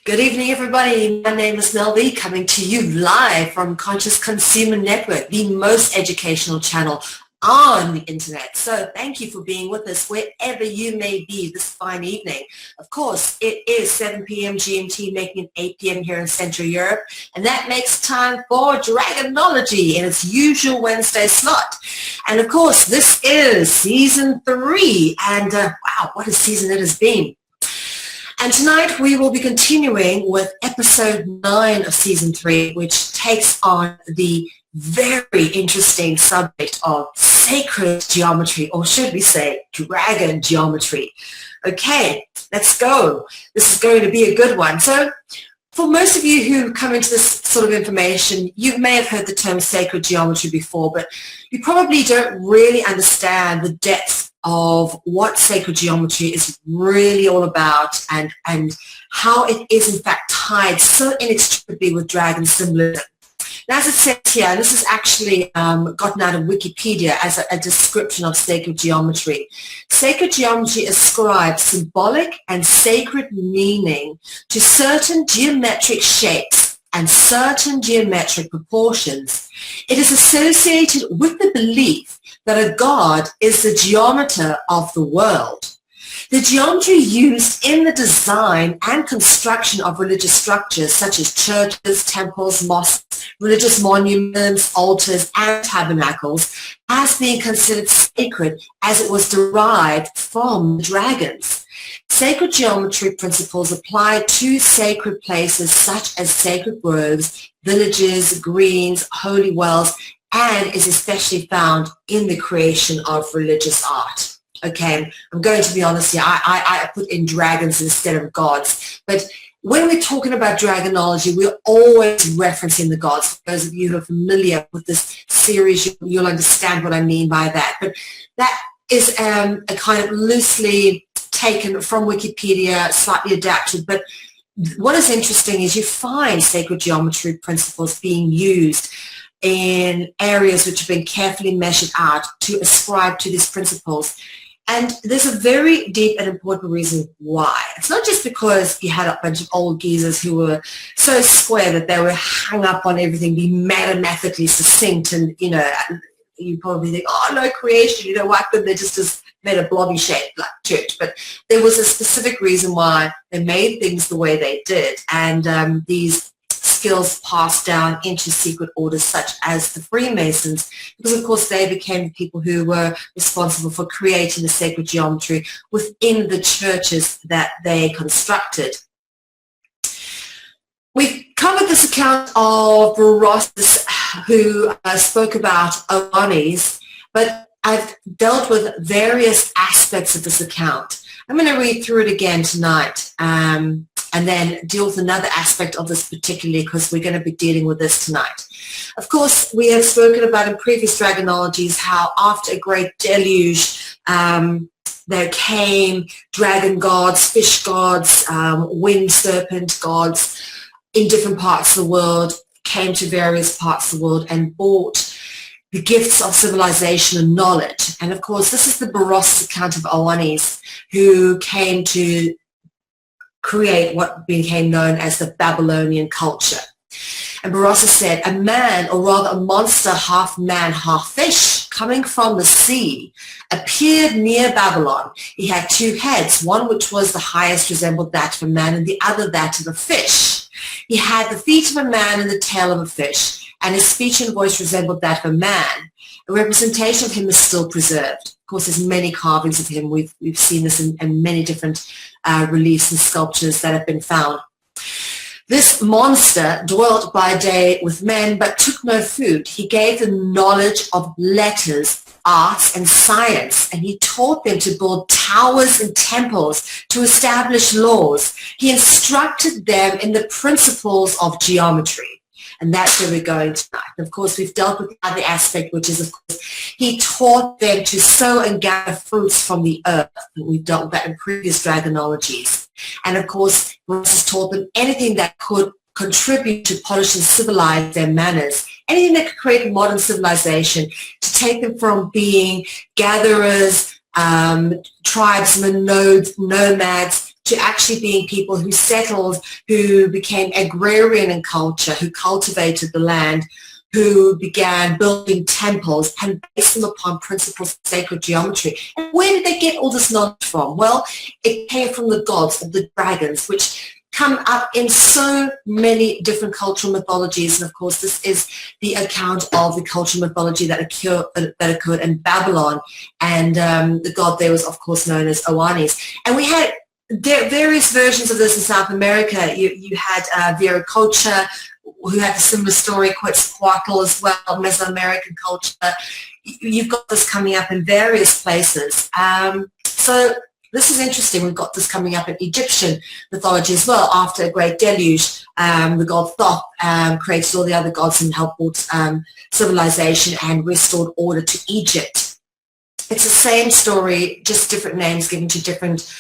Good evening, everybody. My name is Melby, coming to you live from Conscious Consumer Network, the most educational channel on the internet. So thank you for being with us wherever you may be this fine evening. Of course, it is 7 p.m. GMT, making it 8 p.m. here in Central Europe, and that makes time for Dragonology in its usual Wednesday slot. And of course, this is season 3, and wow, what a season it has been. And tonight we will be continuing with episode 9 of season 3, which takes on the very interesting subject of sacred geometry, or should we say dragon geometry. Okay, let's go. This is going to be a good one. So for most of you who come into this sort of information, you may have heard the term sacred geometry before, but you probably don't really understand the depth of what sacred geometry is really all about and how it is in fact tied so inextricably with dragon symbolism. And as it says here, and this is actually gotten out of Wikipedia as a description of sacred geometry. Sacred geometry ascribes symbolic and sacred meaning to certain geometric shapes and certain geometric proportions. It is associated with the belief that a god is the geometer of the world. The geometry used in the design and construction of religious structures such as churches, temples, mosques, religious monuments, altars, and tabernacles has been considered sacred as it was derived from dragons. Sacred geometry principles apply to sacred places such as sacred groves, villages, greens, holy wells, and is especially found in the creation of religious art. Okay, I'm going to be honest here, I put in dragons instead of gods, but when we're talking about Dragonology, we're always referencing the gods. For those of you who are familiar with this series, you'll understand what I mean by that. But that is a kind of loosely taken from Wikipedia, slightly adapted, but what is interesting is you find sacred geometry principles being used in areas which have been carefully measured out to ascribe to these principles. And there's a very deep and important reason why. It's not just because you had a bunch of old geezers who were so square that they were hung up on everything being mathematically succinct and, you probably think, oh, no creation, why couldn't they just made a blobby shape like church? But there was a specific reason why they made things the way they did. And these skills passed down into secret orders such as the Freemasons, because of course they became the people who were responsible for creating the sacred geometry within the churches that they constructed. We've covered this account of Barossus, who spoke about Owanis, but I've dealt with various aspects of this account. I'm going to read through it again tonight and then deal with another aspect of this particularly, because we're going to be dealing with this tonight. Of course, we have spoken about in previous Dragonologies how after a great deluge, there came dragon gods, fish gods, wind serpent gods in different parts of the world, came to various parts of the world and brought the gifts of civilization and knowledge. And of course, this is the Barossus account of Owanis, who came to create what became known as the Babylonian culture. And Barossus said, a man, or rather a monster, half man, half fish, coming from the sea, appeared near Babylon. He had 2 heads, one which was the highest resembled that of a man, and the other that of a fish. He had the feet of a man and the tail of a fish, and his speech and voice resembled that of a man. A representation of him is still preserved. Of course, there's many carvings of him. We've seen this in many different reliefs and sculptures that have been found. This monster dwelt by day with men, but took no food. He gave them knowledge of letters, arts, and science, and he taught them to build towers and temples, to establish laws. He instructed them in the principles of geometry. And that's where we're going tonight. And of course, we've dealt with the other aspect, which is, of course, he taught them to sow and gather fruits from the earth. And we've dealt with that in previous Dragonologies. And of course, Barossus taught them anything that could contribute to polish and civilize their manners, anything that could create modern civilization, to take them from being gatherers, tribesmen, nomads, to actually being people who settled, who became agrarian in culture, who cultivated the land, who began building temples and based them upon principles of sacred geometry. And where did they get all this knowledge from? Well, it came from the gods of the dragons, which come up in so many different cultural mythologies. And of course, this is the account of the cultural mythology that occurred in Babylon. And the god there was, of course, known as Oannes. And we had various versions of this in South America. You had Viracocha, who had a similar story, Quetzalcoatl as well, Mesoamerican culture. You've got this coming up in various places. So this is interesting. We've got this coming up in Egyptian mythology as well. After a great deluge, the god Thoth created all the other gods and helped build civilization and restored order to Egypt. It's the same story, just different names given to different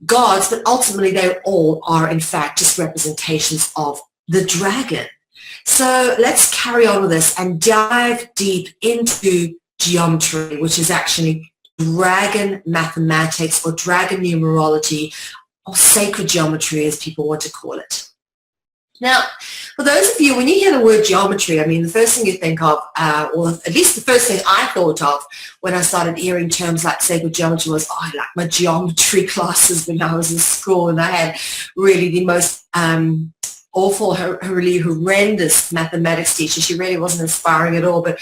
gods, but ultimately they all are in fact just representations of the dragon. So let's carry on with this and dive deep into geometry, which is actually dragon mathematics or dragon numerology or sacred geometry, as people want to call it. Now, for those of you, when you hear the word geometry, I mean, the first thing you think of, or at least the first thing I thought of when I started hearing terms like sacred geometry was, oh, I like my geometry classes when I was in school, and I had really the most awful, really horrendous mathematics teacher. She really wasn't inspiring at all, but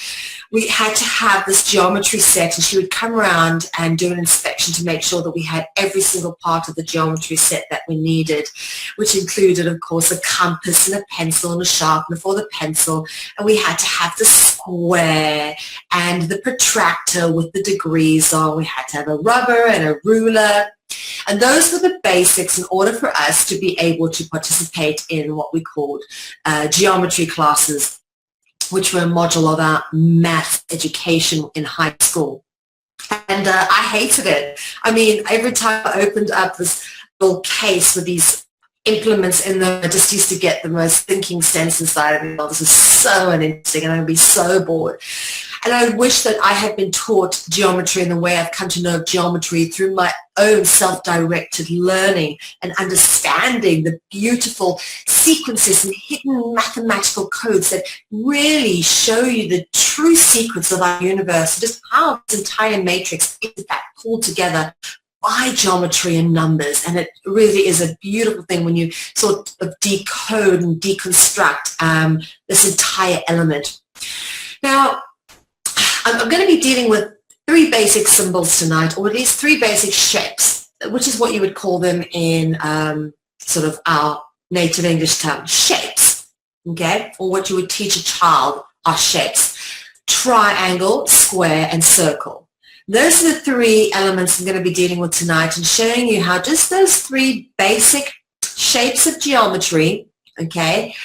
we had to have this geometry set, and she would come around and do an inspection to make sure that we had every single part of the geometry set that we needed, which included, of course, a compass and a pencil and a sharpener for the pencil, and we had to have the square and the protractor with the degrees on. We had to have a rubber and a ruler. And those were the basics in order for us to be able to participate in what we called geometry classes, which were a module of our math education in high school. And I hated it. I mean, every time I opened up this little case with these implements in them, I just used to get the most thinking sense inside of me. Oh, this is so uninteresting, and I'd be so bored. And I wish that I had been taught geometry in the way I've come to know geometry through my own self-directed learning and understanding the beautiful sequences and hidden mathematical codes that really show you the true secrets of our universe, just how this entire matrix is in fact pulled together by geometry and numbers. And it really is a beautiful thing when you sort of decode and deconstruct this entire element. Now, I'm going to be dealing with three basic symbols tonight, or at least three basic shapes, which is what you would call them in sort of our native English term, shapes, okay? Or what you would teach a child are shapes: triangle, square, and circle. Those are the three elements I'm going to be dealing with tonight and showing you how just those three basic shapes of geometry, okay,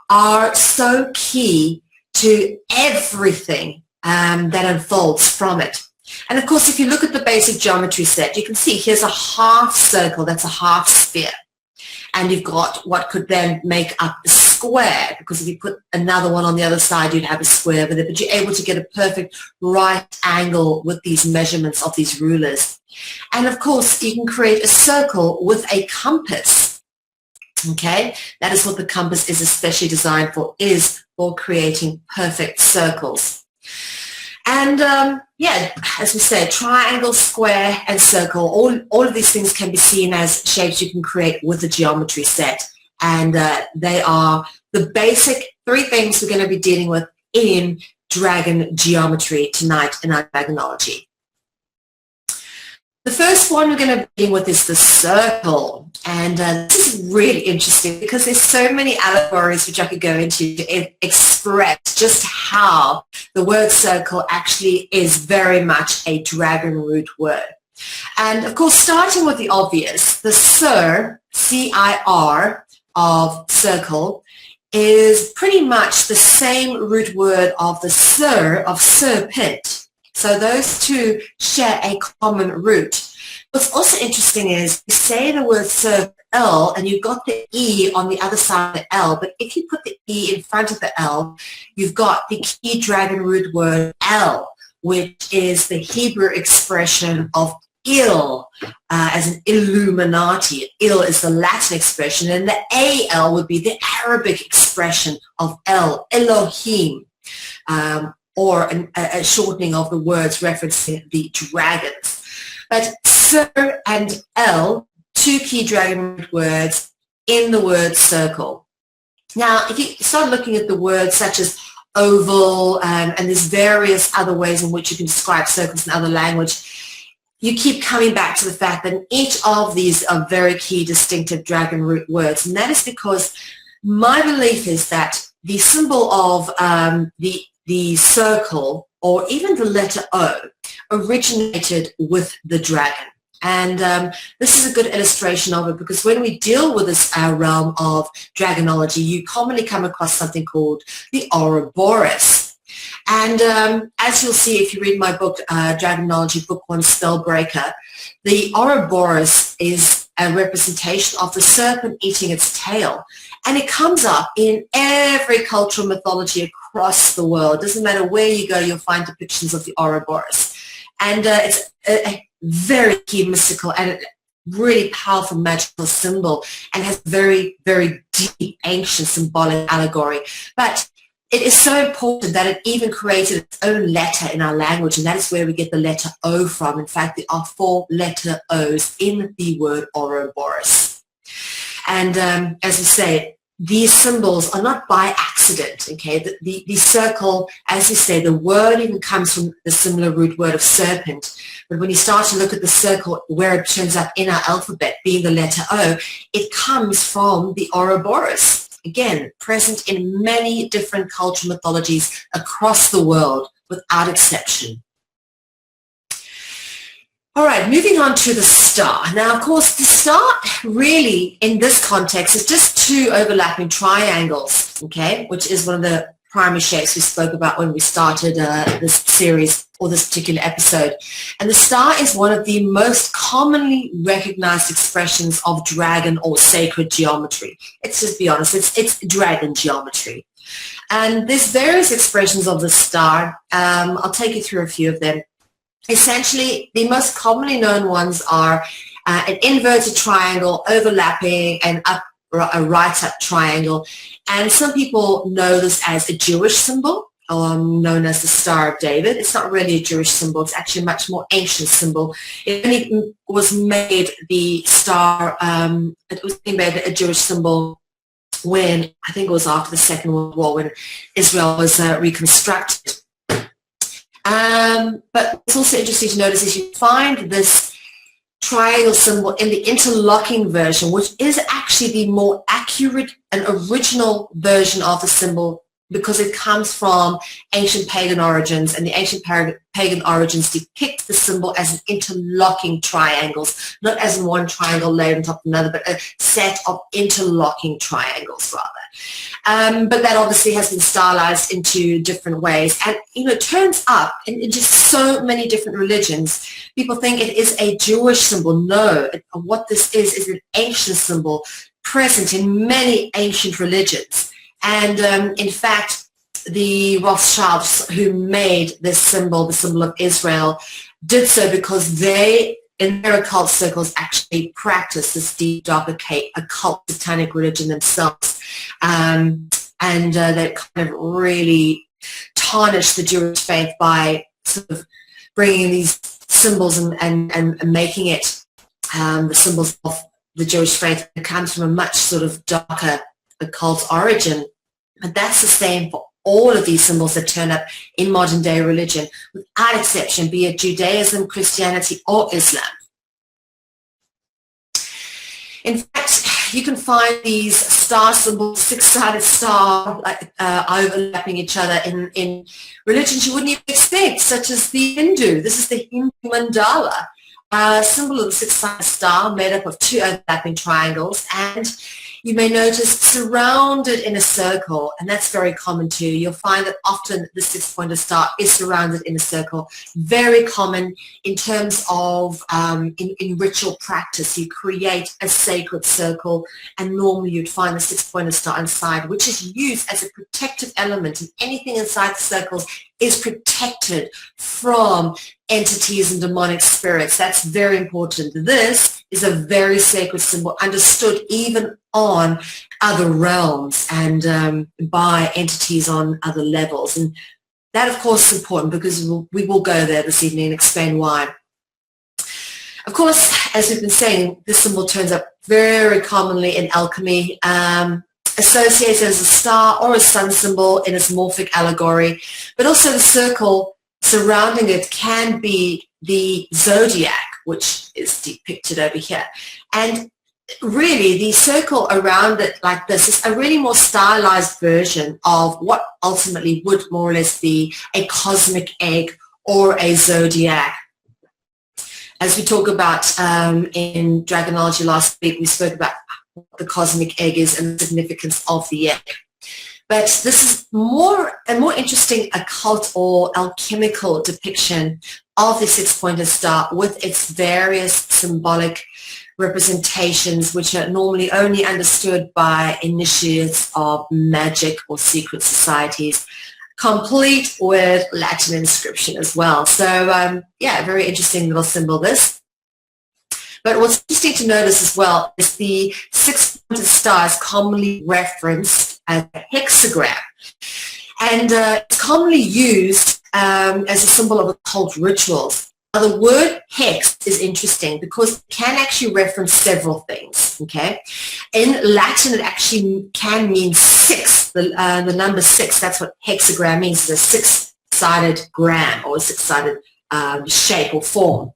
are so key to everything that unfolds from it. And of course, if you look at the basic geometry set, you can see here's a half circle, that's a half sphere. And you've got what could then make up a square, because if you put another one on the other side, you'd have a square with it, but you're able to get a perfect right angle with these measurements of these rulers. And of course, you can create a circle with a compass. Okay, that is what the compass is especially designed for, is for creating perfect circles. And yeah, as we said, triangle, square, and circle, all of these things can be seen as shapes you can create with a geometry set. And they are the basic three things we're going to be dealing with in dragon geometry tonight in our Dragonology. The first one we're going to be dealing with is the circle. And this is really interesting because there's so many allegories which I could go into to express just how the word circle actually is very much a dragon root word. And of course, starting with the obvious, the cir, C-I-R, of circle is pretty much the same root word of the sir of serpent. So those two share a common root. What's also interesting is you say the word circle and you've got the E on the other side of the L, but if you put the E in front of the L, you've got the key dragon root word L, which is the Hebrew expression of Il, as in Illuminati. Il is the Latin expression, and the AL would be the Arabic expression of El, Elohim, or a shortening of the words referencing the dragons. But Sir and El, two key dragon root words in the word circle. Now, if you start looking at the words such as oval, and there's various other ways in which you can describe circles in other language, you keep coming back to the fact that each of these are very key distinctive dragon root words. And that is because my belief is that the symbol of the circle, or even the letter O, originated with the dragon. And this is a good illustration of it, because when we deal with this realm of dragonology, you commonly come across something called the Ouroboros. And as you'll see if you read my book, Dragonology Book 1, Spellbreaker, the Ouroboros is a representation of the serpent eating its tail. And it comes up in every cultural mythology across the world. It doesn't matter where you go, you'll find depictions of the Ouroboros. And it's a very key mystical and really powerful magical symbol, and has very, very deep, ancient symbolic allegory. But it is so important that it even created its own letter in our language, and that is where we get the letter O from. In fact, there are 4 letter O's in the word Ouroboros. And as we say, these symbols are not by accident, okay? The circle, as you say, the word even comes from the similar root word of serpent. But when you start to look at the circle, where it turns up in our alphabet, being the letter O, it comes from the Ouroboros. Again, present in many different cultural mythologies across the world, without exception. All right, moving on to the star. Now, of course, the star really, in this context, is just 2 overlapping triangles, okay, which is one of the primary shapes we spoke about when we started this series, or this particular episode. And the star is one of the most commonly recognized expressions of dragon or sacred geometry. Let's just be honest, it's dragon geometry. And there's various expressions of the star. I'll take you through a few of them. Essentially, the most commonly known ones are an inverted triangle overlapping and a right-up triangle. And some people know this as a Jewish symbol, known as the Star of David. It's not really a Jewish symbol. It's actually a much more ancient symbol. It only was made the star, it was made a Jewish symbol when, I think it was after the Second World War, when Israel was reconstructed. But it's also interesting to notice is you find this triangle symbol in the interlocking version, which is actually the more accurate and original version of the symbol, because it comes from ancient pagan origins, and the ancient pagan origins depict the symbol as an interlocking triangles, not as in one triangle laid on top of another, but a set of interlocking triangles rather. But that obviously has been stylized into different ways, and it turns up in just so many different religions. People think it is a Jewish symbol. No, what this is an ancient symbol present in many ancient religions. And in fact, the Rothschilds, who made this symbol, the symbol of Israel, did so because they, in their occult circles, actually practice this deep, dark, occult satanic religion themselves. And they kind of really tarnished the Jewish faith by sort of bringing these symbols and making it the symbols of the Jewish faith. It comes from a much sort of darker occult origin. But that's the same for all of these symbols that turn up in modern day religion, without exception, be it Judaism, Christianity, or Islam. In fact, you can find these star symbols, 6-sided star, overlapping each other in religions you wouldn't even expect, such as the Hindu. This is the Hindu mandala, a symbol of the 6-sided star made up of 2 overlapping triangles, and you may notice surrounded in a circle, and that's very common too. You'll find that often the 6-pointed star is surrounded in a circle. Very common in terms of in ritual practice. You create a sacred circle, and normally you'd find the 6-pointed star inside, which is used as a protective element, and anything inside the circles is protected from entities and demonic spirits. That's very important. This is a very sacred symbol, understood even on other realms and by entities on other levels. And that, of course, is important because we will go there this evening and explain why. Of course, as we've been saying, this symbol turns up very commonly in alchemy, associated as a star or a sun symbol in its morphic allegory, but also the circle surrounding it can be the zodiac, which is depicted over here. And really, the circle around it like this is a really more stylized version of what ultimately would more or less be a cosmic egg or a zodiac. As we talk about in Dragonology last week, we spoke about what the cosmic egg is and the significance of the egg. But this is a more interesting occult or alchemical depiction of the six-pointed star with its various symbolic representations, which are normally only understood by initiates of magic or secret societies, complete with Latin inscription as well. So yeah, very interesting little symbol this. But what's interesting to notice as well is the six-pointed star is commonly referenced as a hexagram. And it's commonly used as a symbol of occult rituals. Now, the word hex is interesting because it can actually reference several things, okay? In Latin, it actually can mean six, the number six. That's what hexagram means. It's a six-sided gram or a six-sided shape or form.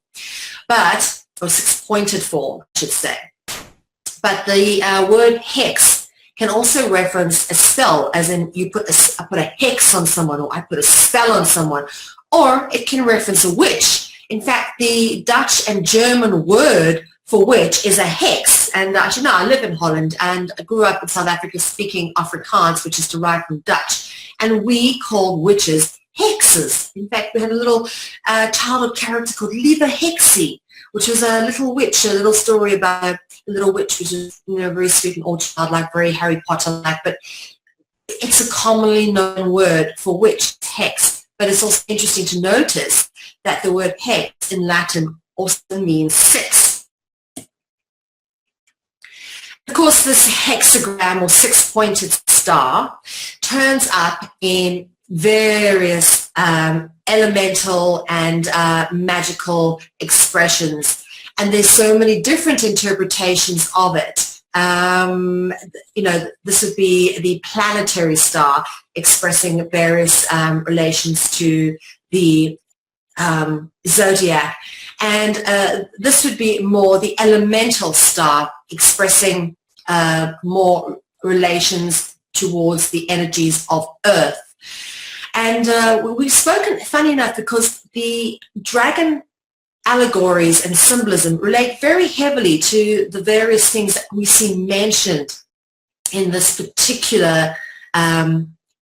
Or six-pointed form, I should say. But the word hex can also reference a spell, as in I put a hex on someone, or I put a spell on someone, or it can reference a witch. In fact, the Dutch and German word for witch is a hex. And you know, I live in Holland and I grew up in South Africa speaking Afrikaans, which is derived from Dutch. And we called witches hexes. In fact, we had a little childhood character called Lieve Hexie, which was a little witch, a little story about a little witch, which is, you know, very sweet and all childlike, very Harry Potter-like, but it's a commonly known word for witch, hex. But it's also interesting to notice that the word hex in Latin also means six. Of course, this hexagram or six-pointed star turns up in various elemental and magical expressions, and there's so many different interpretations of it. You know, this would be the planetary star expressing various relations to the zodiac, and this would be more the elemental star expressing more relations towards the energies of Earth. And we've spoken, funny enough, because the dragon allegories and symbolism relate very heavily to the various things that we see mentioned in this particular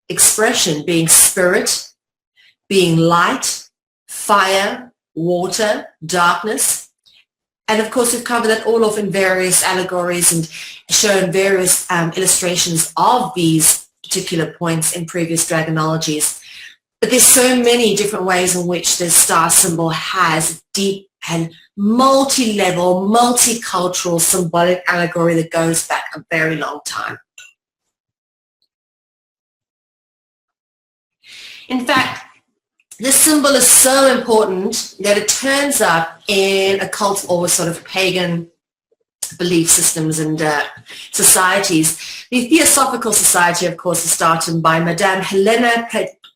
expression, being spirit, being light, fire, water, darkness. And of course, we've covered that all off in various allegories and shown various illustrations of these particular points in previous dragonologies. But there's so many different ways in which the star symbol has deep and multi-level, multicultural symbolic allegory that goes back a very long time. In fact, this symbol is so important that it turns up in occult or sort of pagan belief systems and societies. The Theosophical Society, of course, is started by Madame Helena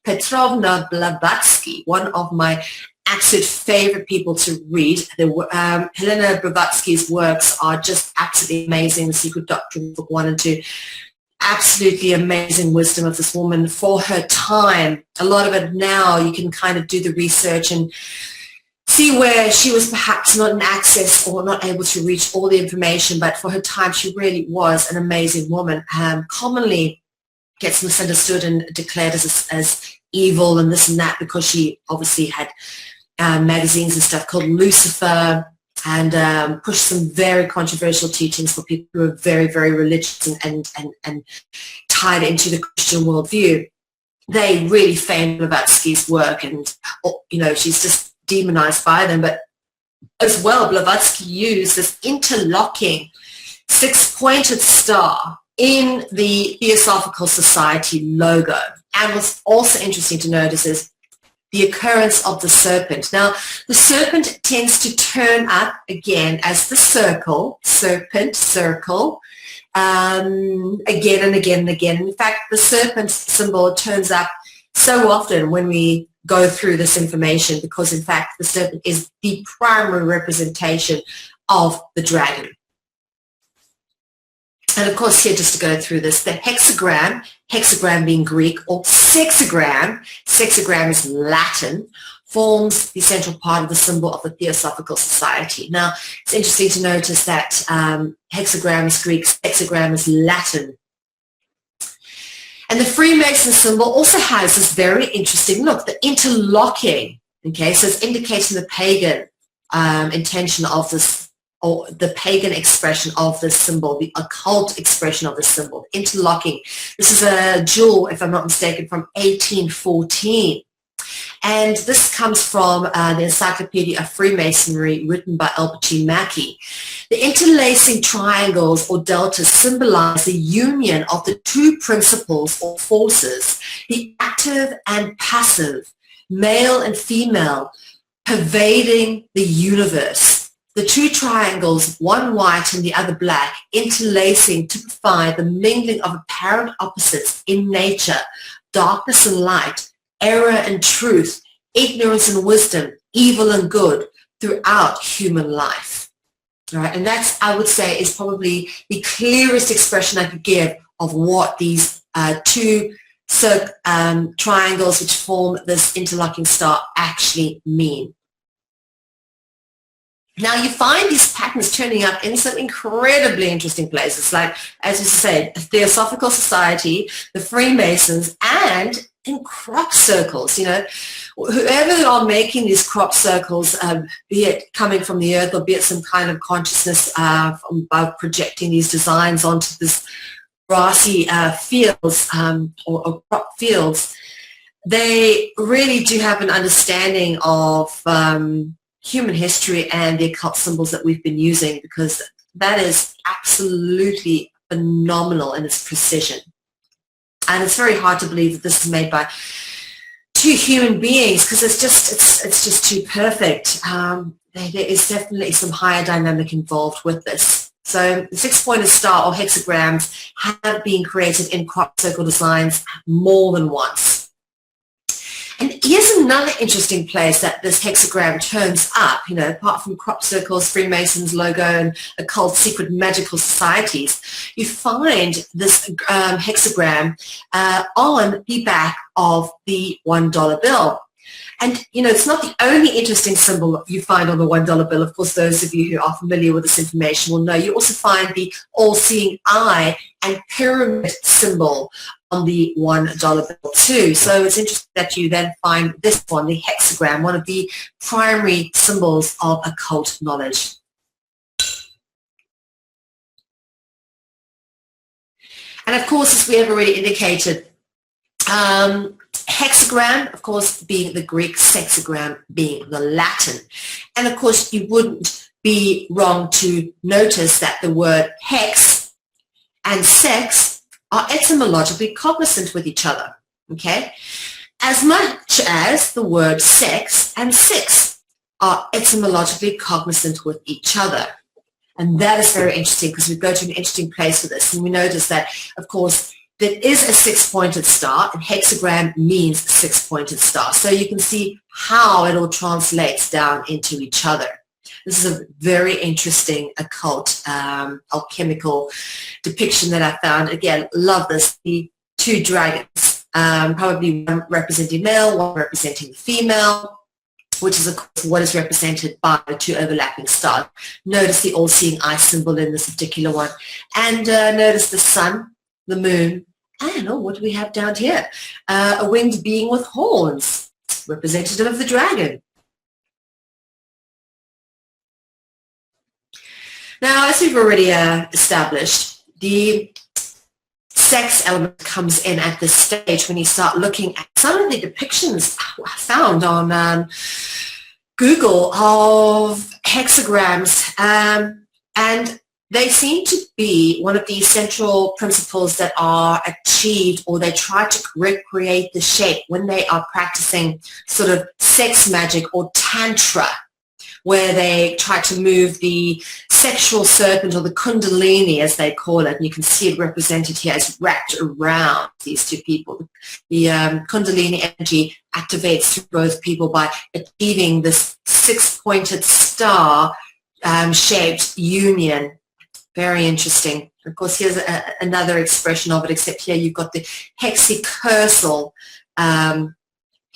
Petrovna Blavatsky, one of my absolute favorite people to read. Helena Blavatsky's works are just absolutely amazing. The Secret Doctrine, Book 1 and 2. Absolutely amazing wisdom of this woman for her time. A lot of it now, you can kind of do the research and see where she was perhaps not in access or not able to reach all the information, but for her time, she really was an amazing woman. Commonly gets misunderstood and declared as evil and this and that because she obviously had magazines and stuff called Lucifer and pushed some very controversial teachings for people who are very, very religious and tied into the Christian worldview. they really famed Blavatsky's work, and she's just demonized by them. But as well, Blavatsky used this interlocking six-pointed star in the Theosophical Society logo. And what's also interesting to notice is the occurrence of the serpent. Now, the serpent tends to turn up again as the circle, serpent, circle, again and again and again. In fact, the serpent symbol turns up so often when we go through this information, because in fact the serpent is the primary representation of the dragon. And of course, here, just to go through this, the hexagram being Greek, or sexagram is Latin, forms the central part of the symbol of the Theosophical Society. Now, it's interesting to notice that hexagram is Greek, sexagram is Latin. And the Freemason symbol also has this very interesting look, the interlocking, okay, so it's indicating the pagan intention of this, or the pagan expression of this symbol, the occult expression of the symbol, interlocking. This is a jewel, if I'm not mistaken, from 1814. And this comes from the Encyclopedia of Freemasonry, written by Albert G. Mackey. The interlacing triangles or deltas symbolize the union of the two principles or forces, the active and passive, male and female, pervading the universe. The two triangles, one white and the other black, interlacing to provide the mingling of apparent opposites in nature, darkness and light, error and truth, ignorance and wisdom, evil and good, throughout human life. All right, and that's, I would say, is probably the clearest expression I could give of what these two triangles which form this interlocking star actually mean. Now, you find these patterns turning up in some incredibly interesting places, like, as you said, the Theosophical Society, the Freemasons, and in crop circles. Whoever are making these crop circles, be it coming from the earth or be it some kind of consciousness by projecting these designs onto this grassy fields or crop fields, they really do have an understanding of human history and the occult symbols that we've been using, because that is absolutely phenomenal in its precision. And it's very hard to believe that this is made by two human beings, because it's just too perfect. There is definitely some higher dynamic involved with this. So the six-pointed star or hexagrams have been created in crop circle designs more than once. And here's another interesting place that this hexagram turns up, apart from crop circles, Freemasons logo, and occult secret magical societies. You find this hexagram on the back of the $1 bill. And, it's not the only interesting symbol you find on the $1 bill. Of course, those of you who are familiar with this information will know. You also find the all-seeing eye and pyramid symbol on the $1 bill too. So it's interesting that you then find this one, the hexagram, one of the primary symbols of occult knowledge. And of course, as we have already indicated, hexagram, of course, being the Greek, sexagram being the Latin. And of course, you wouldn't be wrong to notice that the word hex and sex are etymologically cognizant with each other, okay? As much as the word sex and six are etymologically cognizant with each other. And that is very interesting, because we go to an interesting place for this. And we notice that, of course, there is a six-pointed star, and hexagram means six-pointed star. So you can see how it all translates down into each other. This is a very interesting occult, alchemical depiction that I found. Again, love this. The two dragons, probably one representing male, one representing female, which is, of course, what is represented by the two overlapping stars. Notice the all-seeing eye symbol in this particular one. And notice the sun, the moon, and what do we have down here? A winged being with horns, representative of the dragon. Now, as we've already established, the sex element comes in at this stage when you start looking at some of the depictions found on Google of hexagrams, and they seem to be one of the central principles that are achieved, or they try to recreate the shape when they are practicing sort of sex magic or tantra, where they try to move the sexual serpent, or the kundalini as they call it, and you can see it represented here as wrapped around these two people. The kundalini energy activates through both people by achieving this six-pointed star shaped union. Very interesting. Of course, here's another expression of it, except here you've got the hexacursal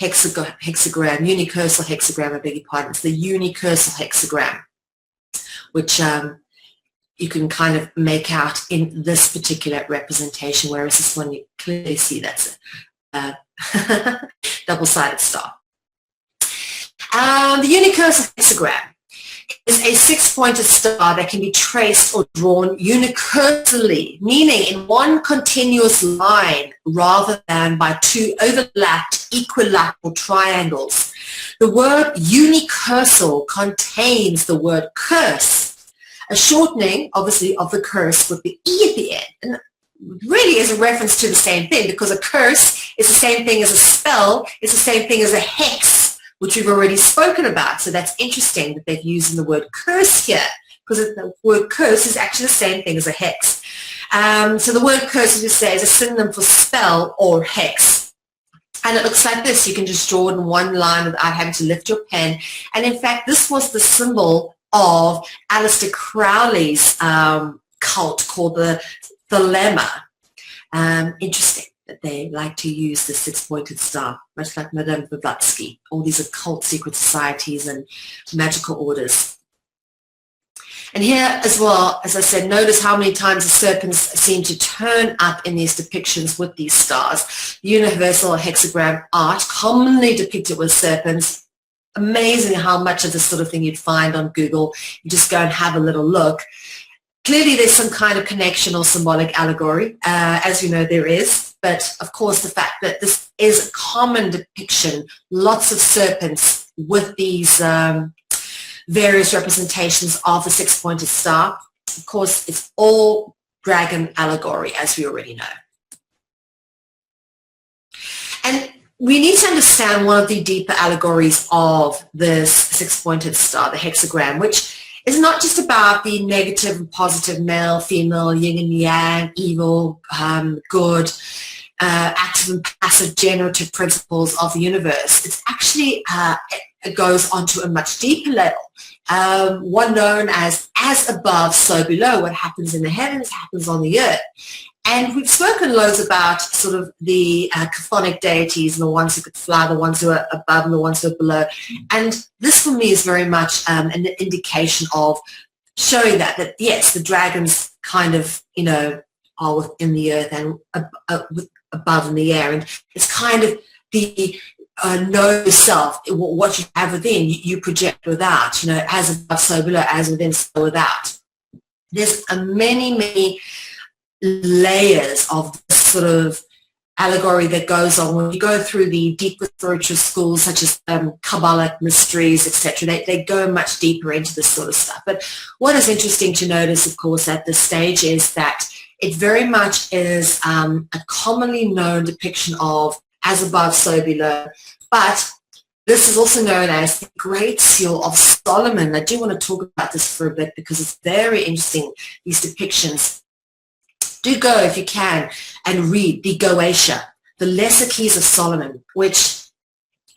hexagram, unicursal hexagram, I beg your pardon. It's the unicursal hexagram, which you can kind of make out in this particular representation, whereas this one you clearly see that's a double-sided star. The unicursal hexagram is a six-pointed star that can be traced or drawn unicursally, meaning in one continuous line rather than by two overlapped equilateral triangles. The word unicursal contains the word curse, a shortening, obviously, of the curse with the E at the end. And really is a reference to the same thing, because a curse is the same thing as a spell, it's the same thing as a hex, which we've already spoken about. So that's interesting that they've used the word curse here, because the word curse is actually the same thing as a hex. So the word curse, as we say, is a synonym for spell or hex. And it looks like this. You can just draw it in one line without having to lift your pen. And in fact, this was the symbol of Aleister Crowley's cult called the Thelema. Interesting that they like to use the six-pointed star, much like Madame Blavatsky, all these occult secret societies and magical orders. And here as well, as I said, notice how many times the serpents seem to turn up in these depictions with these stars. The universal hexagram art, commonly depicted with serpents. Amazing how much of this sort of thing you'd find on Google. You just go and have a little look. Clearly there's some kind of connection or symbolic allegory, as you know there is. But of course the fact that this is a common depiction, lots of serpents with these various representations of the six-pointed star. Of course, it's all dragon allegory, as we already know. And we need to understand one of the deeper allegories of this six-pointed star, the hexagram, which is not just about the negative and positive, male, female, yin and yang, evil, good, active and passive generative principles of the universe. It's actually, it goes onto a much deeper level, one known as above, so below. What happens in the heavens happens on the earth. And we've spoken loads about sort of the chthonic deities, and the ones who could fly, the ones who are above and the ones who are below. And this for me is very much an indication of showing that yes, the dragons kind of, you know, are within the earth and above in the air. And it's kind of the know yourself, what you have within, you project without, you know, as above, so below, as within, so without. There's many layers of this sort of allegory that goes on when you go through the deeper spiritual schools, such as Kabbalic mysteries, etc. They go much deeper into this sort of stuff. But what is interesting to notice, of course, at this stage is that it very much is a commonly known depiction of as above, so below. But this is also known as the Great Seal of Solomon. I do want to talk about this for a bit because it's very interesting, these depictions. Do go, if you can, and read the Goetia, the Lesser Keys of Solomon, which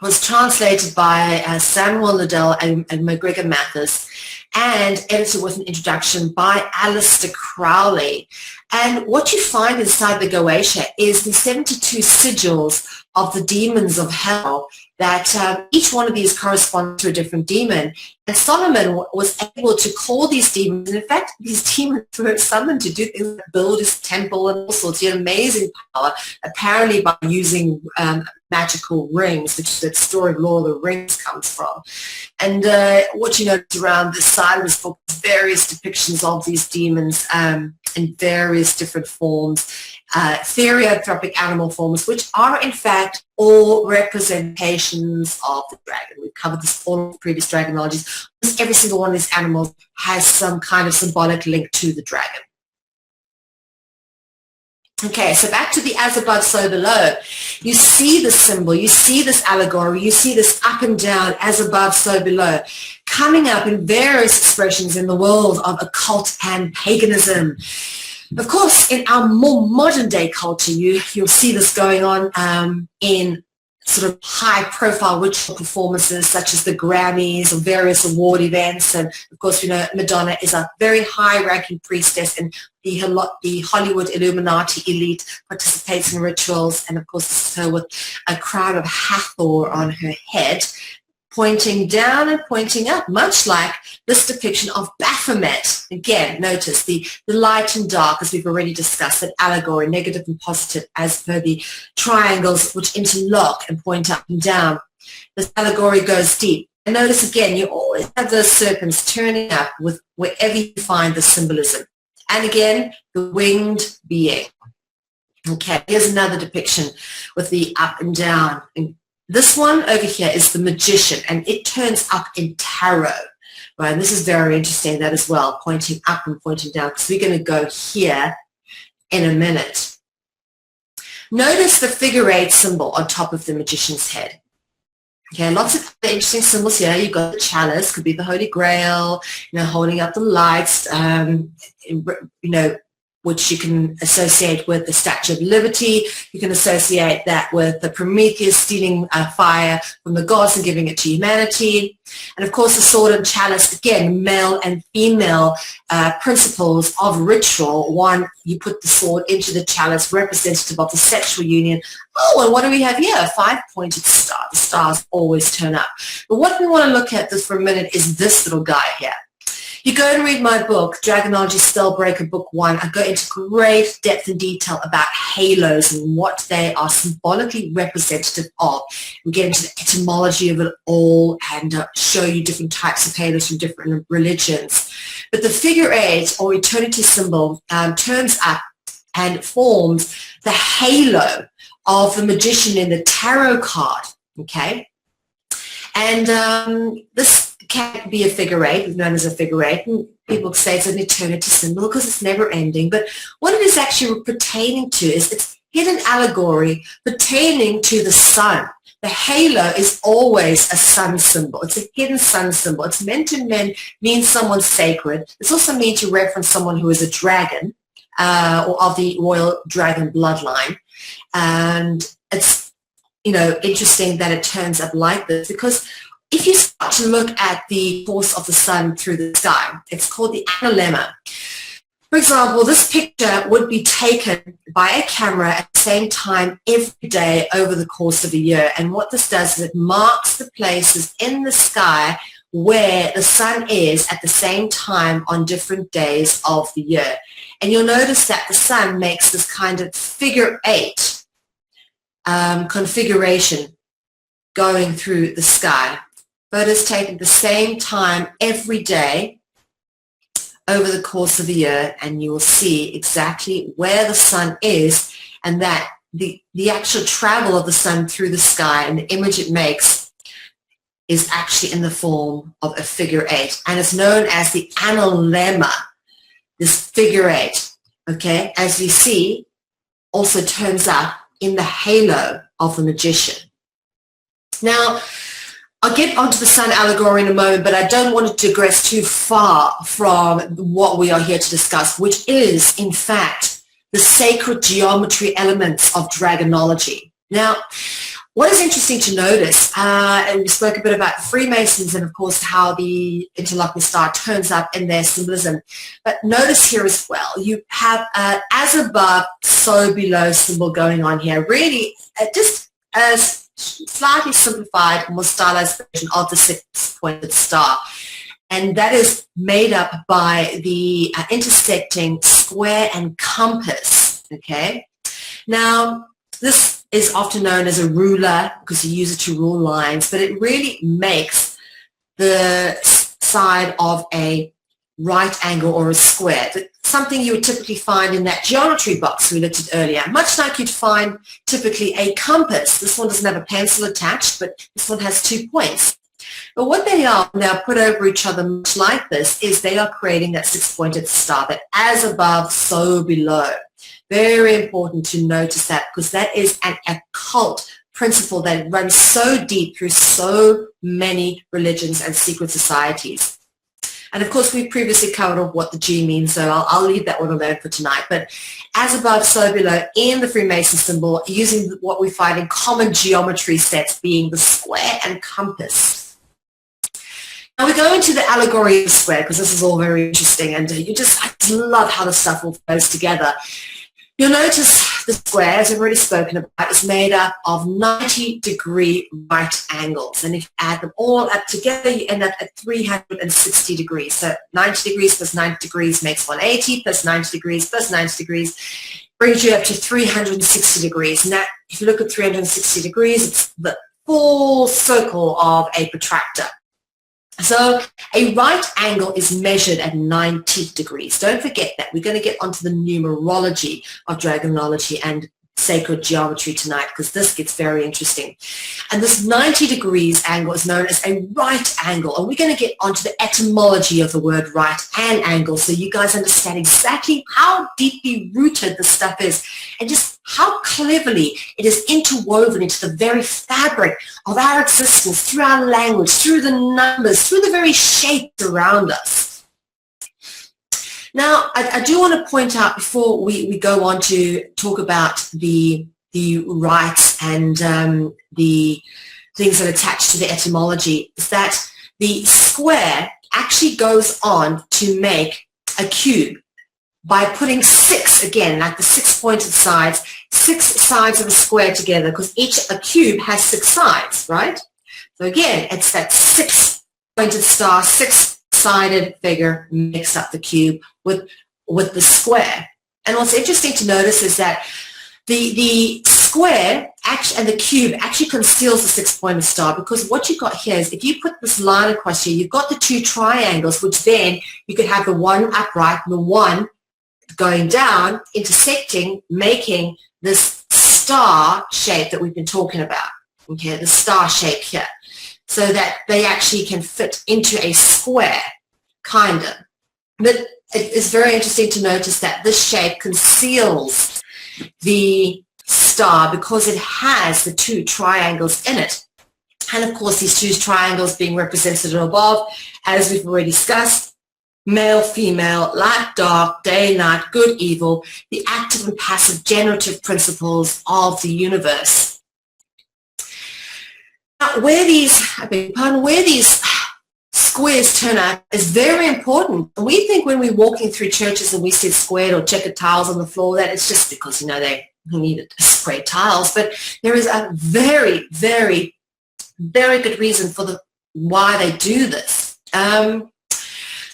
was translated by Samuel Liddell and McGregor Mathis, and edited with an introduction by Aleister Crowley. And what you find inside the Goetia is the 72 sigils of the demons of hell, that each one of these corresponds to a different demon. And Solomon was able to call these demons, and in fact, these demons were summoned to do things like build his temple and all sorts. He had amazing power, apparently by using magical rings, which the story of Lord of the Rings comes from. And what you notice around the side of this book is various depictions of these demons in various different forms. stereotypic animal forms, which are in fact all representations of the dragon. We've covered this all in previous dragonologies. Every single one of these animals has some kind of symbolic link to the dragon. Okay, so back to the as above, so below. You see this symbol, you see this allegory, you see this up and down, as above, so below, coming up in various expressions in the world of occult and paganism. Of course, in our more modern day culture, you'll see this going on in sort of high-profile ritual performances such as the Grammys or various award events. And, of course, we know Madonna is a very high-ranking priestess, and the Hollywood Illuminati elite participates in rituals. And, of course, this is her with a crown of Hathor on her head, pointing down and pointing up, much like this depiction of Baphomet. Again, notice the light and dark, as we've already discussed, that allegory, negative and positive, as per the triangles which interlock and point up and down. This allegory goes deep. And notice again, you always have those serpents turning up with wherever you find the symbolism. And again, the winged being. Okay, here's another depiction with the up and down. And this one over here is the magician, and it turns up in tarot. Right, and this is very interesting, that as well, pointing up and pointing down, because we're going to go here in a minute. Notice the figure 8 symbol on top of the magician's head. Okay, lots of interesting symbols here. You've got the chalice, could be the Holy Grail, holding up the lights, which you can associate with the Statue of Liberty. You can associate that with the Prometheus stealing fire from the gods and giving it to humanity. And of course, the sword and chalice, again, male and female principles of ritual. One, you put the sword into the chalice, representative of the sexual union. Oh, and what do we have here? A 5-pointed star. The stars always turn up. But what we want to look at this for a minute is this little guy here. You go and read my book, Dragonology Spellbreaker Book 1. I go into great depth and detail about halos and what they are symbolically representative of. We get into the etymology of it all and show you different types of halos from different religions. But the figure 8 or eternity symbol turns up and forms the halo of the magician in the tarot card, okay? And this can be a figure 8, known as a figure 8, and people say it's an eternity symbol because it's never ending. But what it is actually pertaining to is it's hidden allegory pertaining to the sun. The halo is always a sun symbol. It's a hidden sun symbol. It's meant to mean someone sacred. It's also meant to reference someone who is a dragon or of the royal dragon bloodline. And it's, interesting that it turns up like this, because if you start to look at the course of the sun through the sky, it's called the analemma. For example, this picture would be taken by a camera at the same time every day over the course of a year. And what this does is it marks the places in the sky where the sun is at the same time on different days of the year. And you'll notice that the sun makes this kind of figure 8 configuration going through the sky. Photos taken at the same time every day over the course of the year, and you will see exactly where the sun is, and that the actual travel of the sun through the sky and the image it makes is actually in the form of a figure 8, and it's known as the analemma, this figure 8, okay, as you see, also turns up in the halo of the magician. Now, I'll get onto the sun allegory in a moment, but I don't want to digress too far from what we are here to discuss, which is, in fact, the sacred geometry elements of dragonology. Now, what is interesting to notice, and we spoke a bit about Freemasons and, of course, how the interlocking star turns up in their symbolism. But notice here as well, you have as above, so below symbol going on here. Really, just as slightly simplified, more stylized version of the 6-pointed star. And that is made up by the intersecting square and compass, okay? Now, this is often known as a ruler because you use it to rule lines, but it really makes the side of a right angle or a square. The something you would typically find in that geometry box we looked at earlier, much like you'd find typically a compass. This one doesn't have a pencil attached, but this one has 2 points. But what they are, when they are put over each other much like this, is they are creating that 6-pointed star, that as above, so below. Very important to notice that, because that is an occult principle that runs so deep through so many religions and secret societies. And of course, we previously covered off what the G means, so I'll leave that one alone for tonight. But as above, so below, in the Freemason symbol, using what we find in common geometry sets being the square and compass. Now we go into the allegory of the square, because this is all very interesting, and I just love how the stuff all goes together. You'll notice the square, as I've already spoken about, is made up of 90-degree right angles. And if you add them all up together, you end up at 360 degrees. So 90 degrees plus 90 degrees makes 180, plus 90 degrees plus 90 degrees brings you up to 360 degrees. Now, if you look at 360 degrees, it's the full circle of a protractor. So a right angle is measured at 90 degrees. Don't forget that. We're going to get onto the numerology of Dragonology and sacred geometry tonight, because this gets very interesting. And this 90 degrees angle is known as a right angle. And we're going to get onto the etymology of the word right and angle, so you guys understand exactly how deeply rooted this stuff is, and just how cleverly it is interwoven into the very fabric of our existence, through our language, through the numbers, through the very shapes around us. Now, I do want to point out, before we go on to talk about the rites and the things that attach to the etymology, is that the square actually goes on to make a cube by putting 6, again, like the 6-pointed sides, 6 sides of a square together, because a cube has 6 sides, right? So again, it's that 6-pointed star, 6-sided figure makes up the cube with the square. And what's interesting to notice is that the square and the cube actually conceals the 6-pointed star, because what you've got here is, if you put this line across here, you've got the 2 triangles, which then you could have the one upright and the one going down, intersecting, making this star shape that we've been talking about, okay, the star shape here, so that they actually can fit into a square, kind of. But it is very interesting to notice that this shape conceals the star because it has the 2 triangles in it. And of course, these 2 triangles being represented above, as we've already discussed, male, female, light, dark, day, night, good, evil, the active and passive generative principles of the universe. Now, where these squares turn up is very important. And we think when we're walking through churches and we see squared or checkered tiles on the floor, that it's just because, you know, they needed square tiles. But there is a very, very, very good reason for why they do this.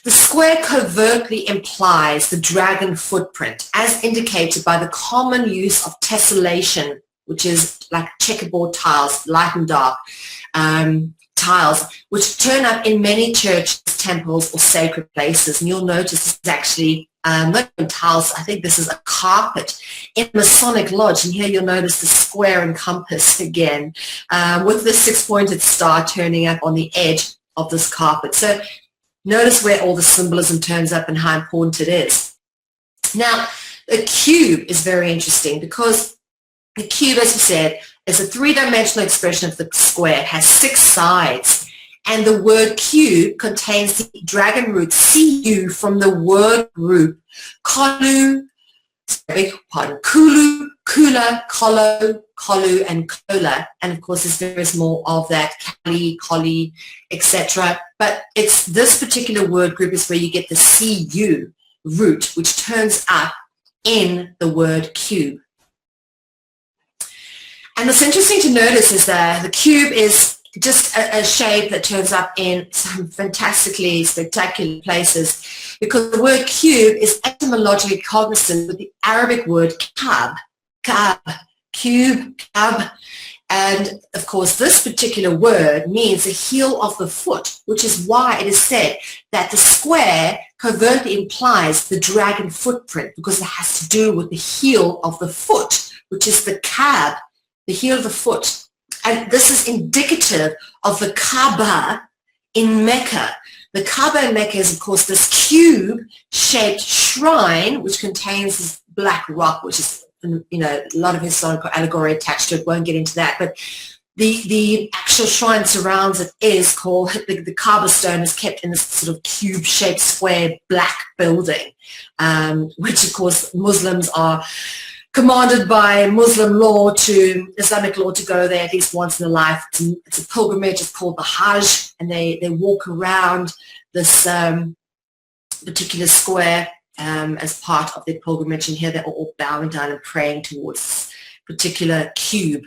The square covertly implies the dragon footprint, as indicated by the common use of tessellation, which is like checkerboard tiles, light and dark tiles, which turn up in many churches, temples, or sacred places. And you'll notice this is actually not even tiles. I think this is a carpet in the Masonic Lodge. And here you'll notice the square and compass again, with the 6-pointed star turning up on the edge of this carpet. So notice where all the symbolism turns up and how important it is. Now, the cube is very interesting, because the cube, as we said, is a 3-dimensional expression of the square. It has 6 sides. And the word cube contains the dragon root Cu from the word group kulu, kulu, kula, kolo, kolu, and kola. And of course, there's various more of that, kali, koli, etc. But it's this particular word group is where you get the Cu root, which turns up in the word cube. And what's interesting to notice is that the cube is just a shape that turns up in some fantastically spectacular places, because the word cube is etymologically cognizant with the Arabic word kab, cube, kab, And of course, this particular word means the heel of the foot, which is why it is said that the square covertly implies the dragon footprint, because it has to do with the heel of the foot, which is the Kaab, the heel of the foot. And this is indicative of the Kaaba in Mecca. The Kaaba in Mecca is, of course, this cube-shaped shrine which contains this black rock, which is, you know, a lot of historical allegory attached to it. Won't get into that, but the actual shrine surrounds it is called, the Kaaba stone is kept in this sort of cube-shaped square black building, which of course Muslims are commanded by Muslim law to Islamic law to go there at least once in a life. It's a pilgrimage. It's called the Hajj, and they walk around this particular square as part of their pilgrimage. And here they're all bowing down and praying towards this particular cube.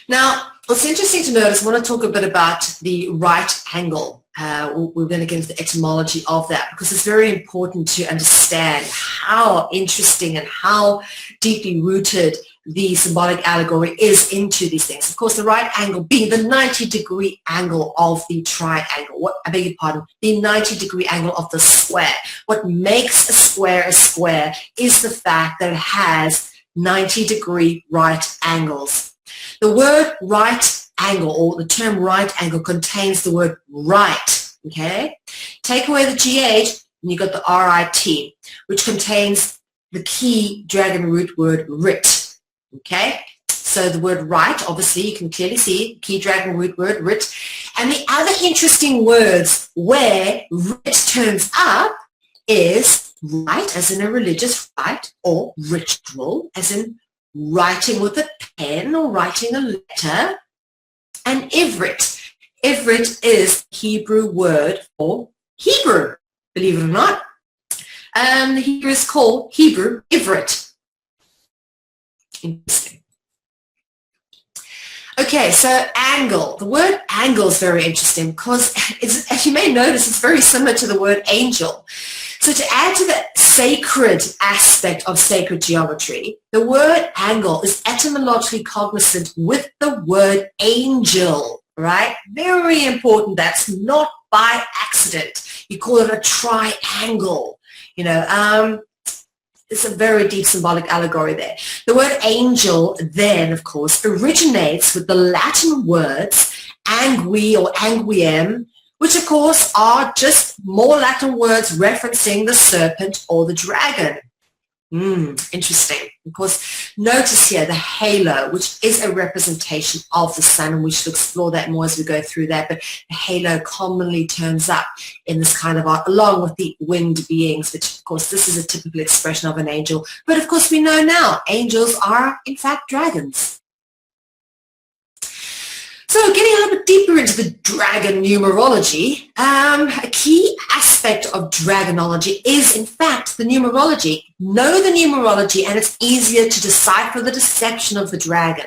Now, what's interesting to notice, I want to talk a bit about the right angle. We're going to get into the etymology of that, because it's very important to understand how interesting and how deeply rooted the symbolic allegory is into these things. Of course, the right angle being the 90-degree angle of the triangle. I beg your pardon, the 90-degree angle of the square. What makes a square is the fact that it has 90-degree right angles. The word right angle, or the term right angle, contains the word right, okay? Take away the GH and you got the RIT, which contains the key dragon root word rit, okay? So the word right, obviously, you can clearly see key dragon root word rit. And the other interesting words where rit turns up is right, as in a religious rite, or ritual, as in writing with a pen or writing a letter, and ivrit. Ivrit is the Hebrew word for Hebrew, believe it or not. The Hebrew is called Hebrew ivrit. Interesting. Okay, so angle. The word angle is very interesting because, as you may notice, it's very similar to the word angel. So to add to the sacred aspect of sacred geometry, the word angle is etymologically cognizant with the word angel, right? Very important. That's not by accident. You call it a triangle. You know, it's a very deep symbolic allegory there. The word angel then, of course, originates with the Latin words angui or anguiem, which of course are just more Latin words referencing the serpent or the dragon. Interesting. Of course, notice here the halo, which is a representation of the sun, and we should explore that more as we go through that, but the halo commonly turns up in this kind of art, along with the winged beings, which of course this is a typical expression of an angel. But of course we know now, angels are in fact dragons. So getting a little bit deeper into the dragon numerology, a key aspect of dragonology is in fact the numerology. Know the numerology and it's easier to decipher the deception of the dragon.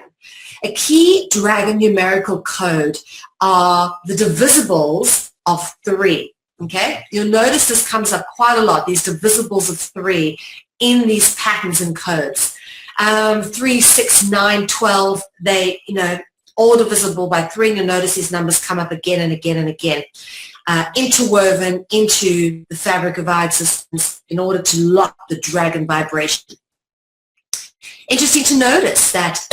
A key dragon numerical code are the divisibles of 3. Okay, you'll notice this comes up quite a lot, these divisibles of 3 in these patterns and codes. 3, 6, 9, 12, they, you know, all divisible by 3, and you'll notice these numbers come up again and again and again, interwoven into the fabric of our systems in order to lock the dragon vibration. Interesting to notice that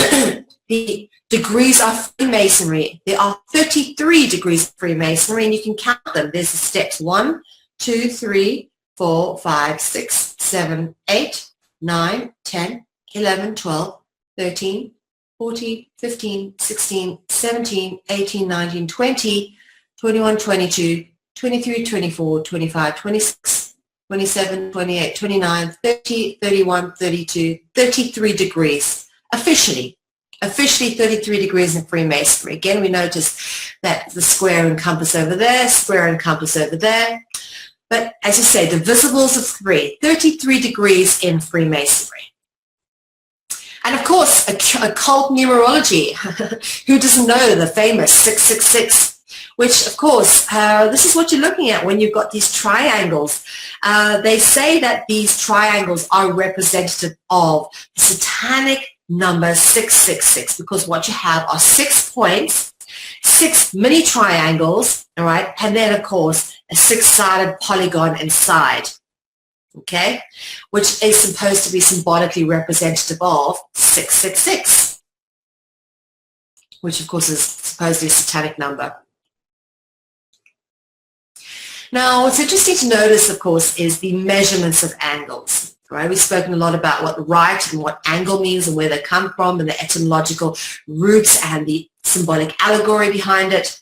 the degrees of Freemasonry, there are 33 degrees of Freemasonry, and you can count them. There's the steps 1, 2, 3, 4, 5, 6, 7, 8, 9, 10, 11, 12, 13, 14, 15, 16, 17, 18, 19, 20, 21, 22, 23, 24, 25, 26, 27, 28, 29, 30, 31, 32, 33 degrees, officially 33 degrees in Freemasonry. Again, we notice that the square and compass over there, square and compass over there. But as you say, divisibles of 3, 33 degrees in Freemasonry. And of course, occult numerology. Who doesn't know the famous 666? Which, of course, this is what you're looking at when you've got these triangles. They say that these triangles are representative of the satanic number 666, because what you have are 6 points, 6 mini triangles, all right, and then of course a 6-sided polygon inside, okay, which is supposed to be symbolically representative of 666, which of course is supposedly a satanic number. Now, what's interesting to notice, of course, is the measurements of angles. Right? We've spoken a lot about what right and what angle means and where they come from and the etymological roots and the symbolic allegory behind it.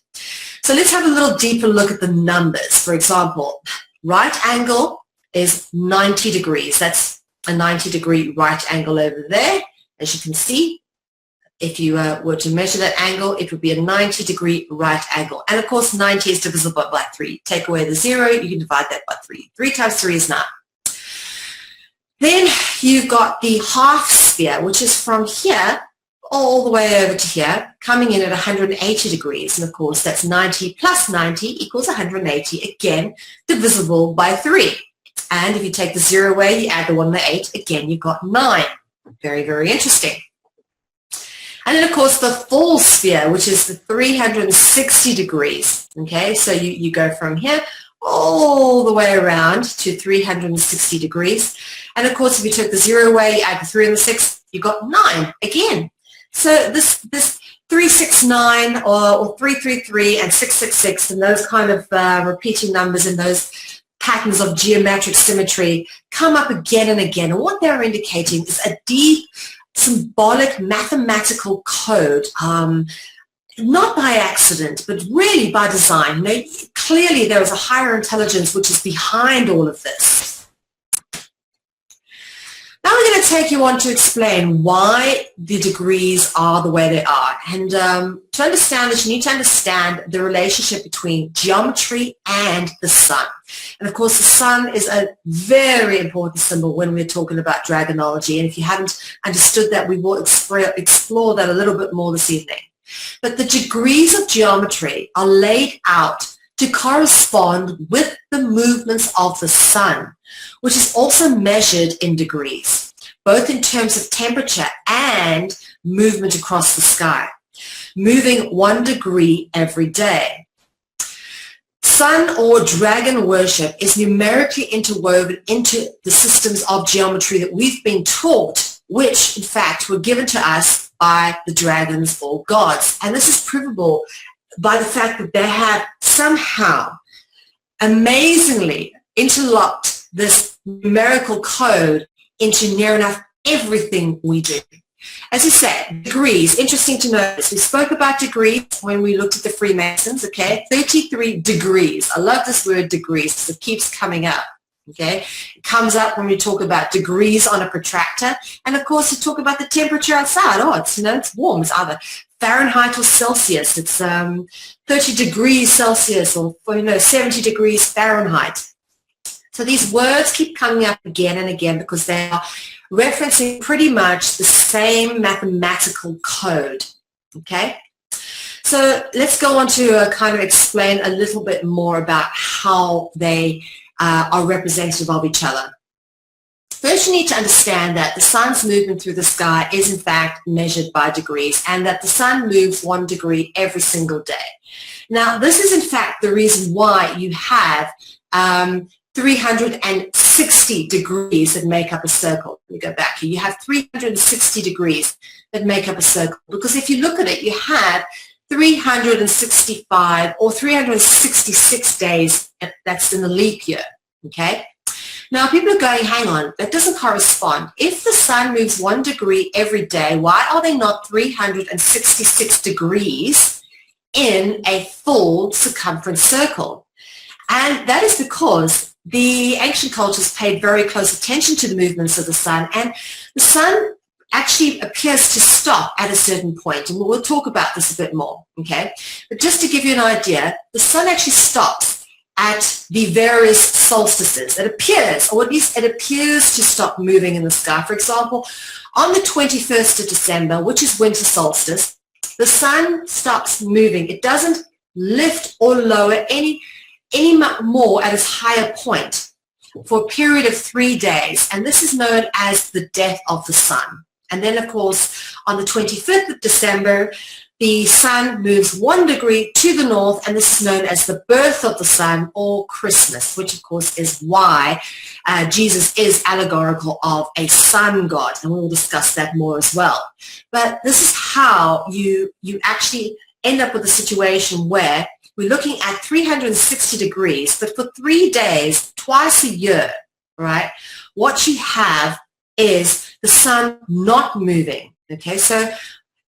So let's have a little deeper look at the numbers. For example, right angle is 90 degrees. That's a 90-degree right angle over there. As you can see, if you were to measure that angle, it would be a 90-degree right angle. And of course, 90 is divisible by 3. Take away the 0, you can divide that by 3. 3 times 3 is 9. Then you've got the half sphere, which is from here all the way over to here, coming in at 180 degrees. And of course, that's 90 plus 90 equals 180, again, divisible by 3. And if you take the 0 away, you add the 1 and the 8, again, you've got 9. Very, very interesting. And then, of course, the full sphere, which is the 360 degrees, okay? So you go from here all the way around to 360 degrees. And, of course, if you took the 0 away, you add the 3 and the 6, you got 9 again. So this 369 or 333 and 666 and those kind of repeating numbers and those patterns of geometric symmetry come up again and again. And what they're indicating is a deep symbolic mathematical code, not by accident, but really by design. You know, clearly there is a higher intelligence which is behind all of this. Now we're going to take you on to explain why the degrees are the way they are. And to understand this, you need to understand the relationship between geometry and the sun. And of course, the sun is a very important symbol when we're talking about dragonology. And if you haven't understood that, we will explore that a little bit more this evening. But the degrees of geometry are laid out to correspond with the movements of the sun, which is also measured in degrees, both in terms of temperature and movement across the sky, moving 1 degree every day. Sun or dragon worship is numerically interwoven into the systems of geometry that we've been taught, which in fact were given to us by the dragons or gods. And this is provable by the fact that they have somehow amazingly interlocked this numerical code into near enough everything we do. As you said, degrees, interesting to notice. We spoke about degrees when we looked at the Freemasons, okay? 33 degrees. I love this word degrees. It keeps coming up, okay? It comes up when we talk about degrees on a protractor. And of course, we talk about the temperature outside. Oh, it's, you know, it's warm. It's either Fahrenheit or Celsius. It's 30 degrees Celsius or, 70 degrees Fahrenheit. So these words keep coming up again and again because they are referencing pretty much the same mathematical code, okay? So let's go on to kind of explain a little bit more about how they are representative of each other. First, you need to understand that the sun's movement through the sky is in fact measured by degrees and that the sun moves 1 degree every single day. Now, this is in fact the reason why you have 360 degrees that make up a circle. Let me go back here. You have 360 degrees that make up a circle because if you look at it, you have 365 or 366 days that's in the leap year, okay? Now, people are going, hang on, that doesn't correspond. If the sun moves 1 degree every day, why are they not 366 degrees in a full circumference circle? And that is because the ancient cultures paid very close attention to the movements of the sun, and the sun actually appears to stop at a certain point, and we'll talk about this a bit more, okay? But just to give you an idea, the sun actually stops at the various solstices. It appears, or at least it appears to stop moving in the sky. For example, on the 21st of December, which is winter solstice, the sun stops moving. It doesn't lift or lower any more at its higher point for a period of 3 days, and this is known as the death of the sun. And then, of course, on the 25th of December, the sun moves 1 degree to the north, and this is known as the birth of the sun or Christmas, which of course is why Jesus is allegorical of a sun god, and we will discuss that more as well. But this is how you actually end up with a situation where we're looking at 360 degrees, but for 3 days, twice a year, right, what you have is the sun not moving, okay? So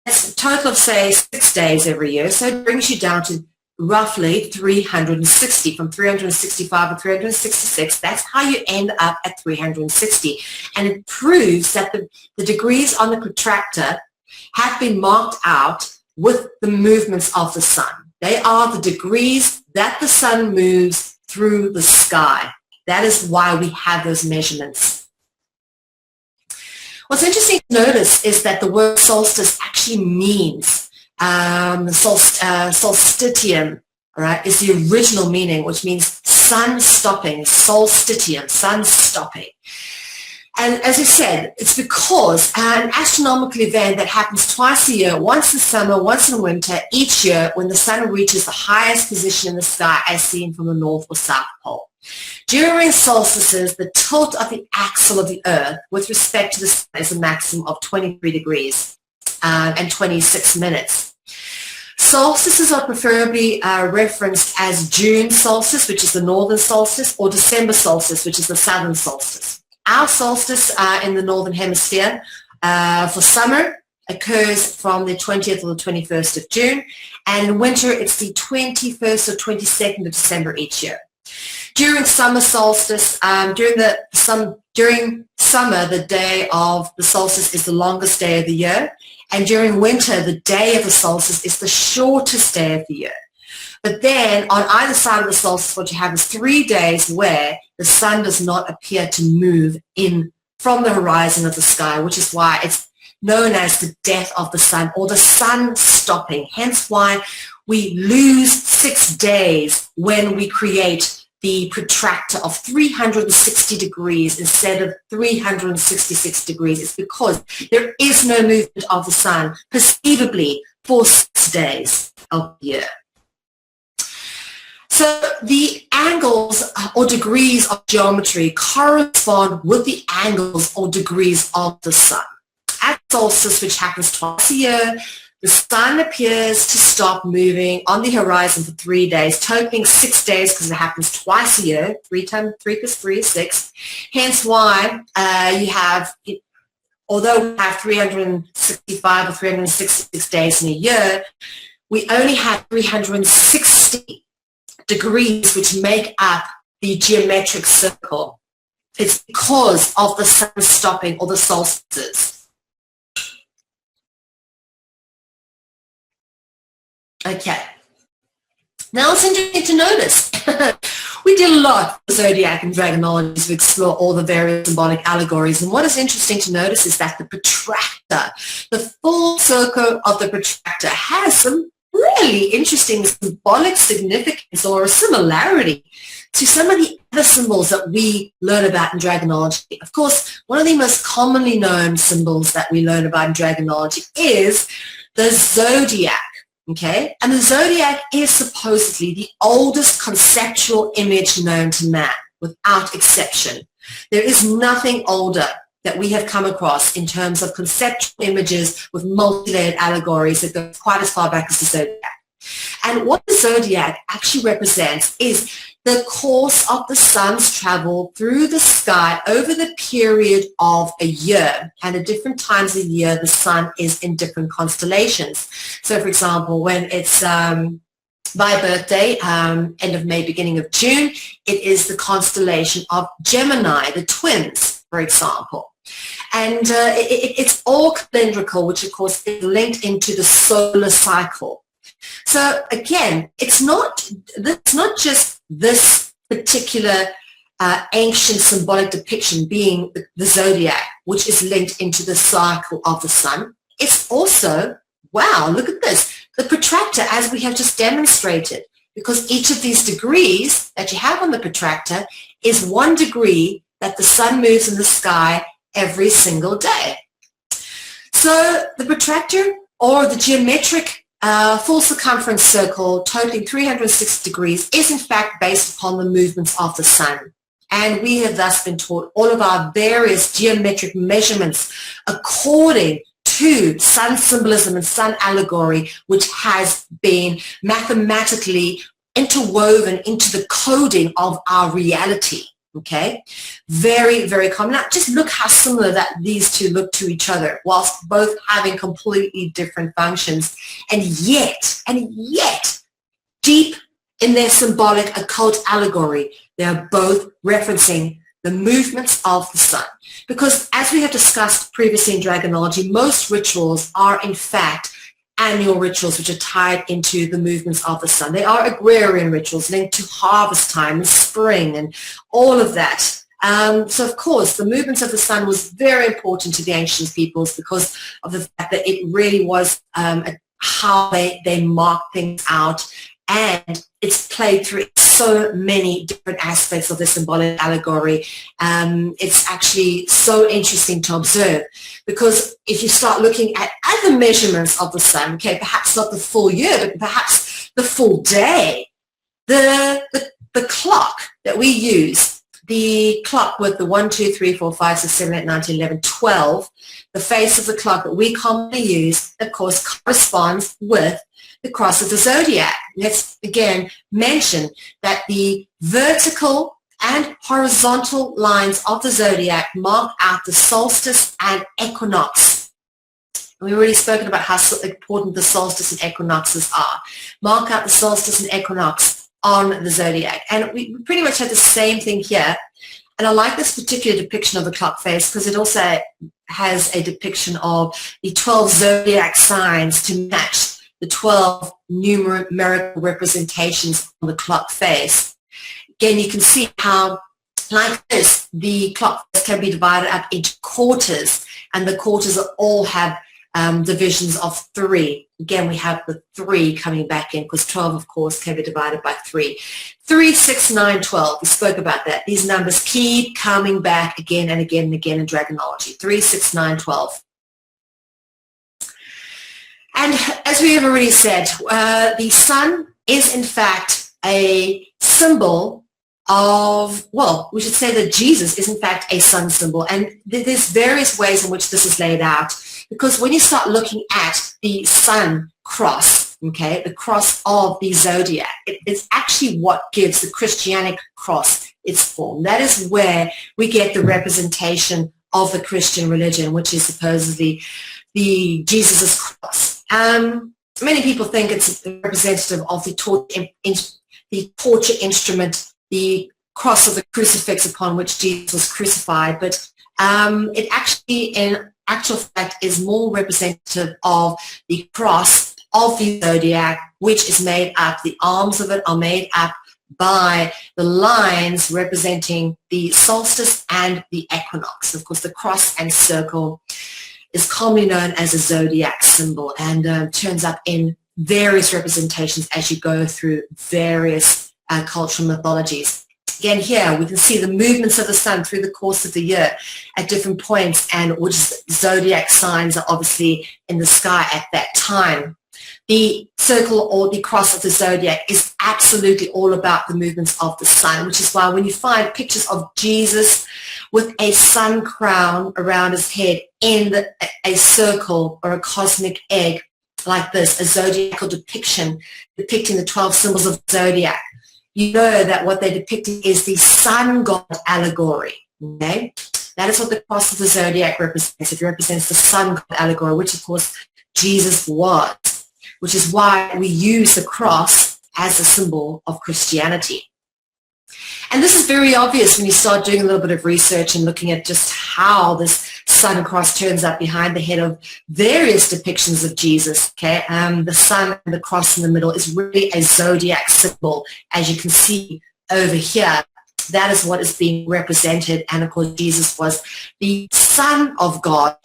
it's a total of, say, 6 days every year, so it brings you down to roughly 360, from 365 to 366. That's how you end up at 360. And it proves that the degrees on the protractor have been marked out with the movements of the sun. They are the degrees that the sun moves through the sky. That is why we have those measurements. What's interesting to notice is that the word solstice actually means solstitium, all right, is the original meaning, which means sun stopping, solstitium, sun stopping. And as I said, it's because an astronomical event that happens twice a year, once in summer, once in winter, each year when the sun reaches the highest position in the sky as seen from the North or South Pole. During solstices, the tilt of the axle of the Earth with respect to the sun is a maximum of 23 degrees and 26 minutes. Solstices are preferably referenced as June solstice, which is the northern solstice, or December solstice, which is the southern solstice. Our solstice in the northern hemisphere for summer occurs from the 20th or the 21st of June, and in winter it's the 21st or 22nd of December each year. During summer solstice, during summer, the day of the solstice is the longest day of the year, and during winter, the day of the solstice is the shortest day of the year. But then on either side of the solstice, what you have is 3 days where the sun does not appear to move in from the horizon of the sky, which is why it's known as the death of the sun or the sun stopping. Hence why we lose 6 days when we create the protractor of 360 degrees instead of 366 degrees. It's because there is no movement of the sun perceivably for 6 days of the year. So the angles or degrees of geometry correspond with the angles or degrees of the sun. At solstice, which happens twice a year, the sun appears to stop moving on the horizon for 3 days, totaling 6 days because it happens twice a year. 3 plus 3 is 6. Hence why you have, although we have 365 or 366 days in a year, we only have 360 degrees which make up the geometric circle. It's because of the sun stopping or the solstices. Okay. Now it's interesting to notice. We did a lot of zodiac and dragonology to explore all the various symbolic allegories, and what is interesting to notice is that the protractor, the full circle of the protractor, has some really interesting symbolic significance or a similarity to some of the other symbols that we learn about in dragonology. Of course, one of the most commonly known symbols that we learn about in dragonology is the zodiac. Okay, and the zodiac is supposedly the oldest conceptual image known to man, without exception. There is nothing older that we have come across in terms of conceptual images with multi-layered allegories that go quite as far back as the zodiac. And what the zodiac actually represents is the course of the sun's travel through the sky over the period of a year. And at different times of the year, the sun is in different constellations. So, for example, when it's my birthday, end of May, beginning of June, it is the constellation of Gemini, the twins, for example. And it's all calendrical, which of course is linked into the solar cycle. So again, it's not just this particular ancient symbolic depiction being the zodiac, which is linked into the cycle of the sun. It's also, wow, look at this, the protractor, as we have just demonstrated, because each of these degrees that you have on the protractor is 1 degree that the sun moves in the sky every single day. So the protractor, or the geometric full circumference circle totaling 360 degrees, is in fact based upon the movements of the sun. And we have thus been taught all of our various geometric measurements according to sun symbolism and sun allegory, which has been mathematically interwoven into the coding of our reality. Okay, very, very common. Now, just look how similar that these two look to each other, whilst both having completely different functions, and yet, deep in their symbolic occult allegory, they are both referencing the movements of the sun. Because as we have discussed previously in Dragonology, most rituals are in fact annual rituals which are tied into the movements of the sun. They are agrarian rituals linked to harvest time and spring and all of that. So of course the movements of the sun was very important to the ancient peoples because of the fact that it really was how they marked things out, and it's played through so many different aspects of the symbolic allegory. It's actually so interesting to observe, because if you start looking at other measurements of the sun, okay, perhaps not the full year, but perhaps the full day, the clock that we use, the clock with the 1, 2, 3, 4, 5, 6, 7, 8, 9, 10, 11, 12, the face of the clock that we commonly use, of course, corresponds with the cross of the zodiac. Let's again mention that the vertical and horizontal lines of the zodiac mark out the solstice and equinox. We've already spoken about how important the solstice and equinoxes are. Mark out the solstice and equinox on the zodiac. And we pretty much had the same thing here. And I like this particular depiction of the clock face because it also has a depiction of the 12 zodiac signs to match the 12 numerical representations on the clock face. Again, you can see how, like this, the clock face can be divided up into quarters, and the quarters all have divisions of 3. Again, we have the 3 coming back in because 12, of course, can be divided by 3. 3, 6, 9, 12. We spoke about that. These numbers keep coming back again and again and again in Dragonology. 3, 6, 9, 12. And as we have already said, the sun is in fact a symbol of, well, we should say that Jesus is in fact a sun symbol. And there's various ways in which this is laid out, because when you start looking at the sun cross, okay, the cross of the zodiac, it is actually what gives the Christianic cross its form. That is where we get the representation of the Christian religion, which is supposedly the Jesus' cross. Many people think it's representative of the torture instrument, the cross of the crucifix upon which Jesus was crucified, but it actually, in actual fact, is more representative of the cross of the zodiac, which is made up, the arms of it are made up by the lines representing the solstice and the equinox. Of course, the cross and circle is commonly known as a zodiac symbol, and turns up in various representations as you go through various cultural mythologies. Again, here we can see the movements of the sun through the course of the year at different points, and which zodiac signs are obviously in the sky at that time. The circle or the cross of the zodiac is absolutely all about the movements of the sun, which is why when you find pictures of Jesus with a sun crown around his head in a circle or a cosmic egg like this, a zodiacal depiction depicting the 12 symbols of the zodiac, you know that what they're depicting is the sun god allegory. Okay? That is what the cross of the zodiac represents. It represents the sun god allegory, which of course Jesus was, which is why we use the cross as a symbol of Christianity. And this is very obvious when you start doing a little bit of research and looking at just how this sun cross turns up behind the head of various depictions of Jesus. Okay, the sun and the cross in the middle is really a zodiac symbol, as you can see over here. That is what is being represented, and of course Jesus was the Son of God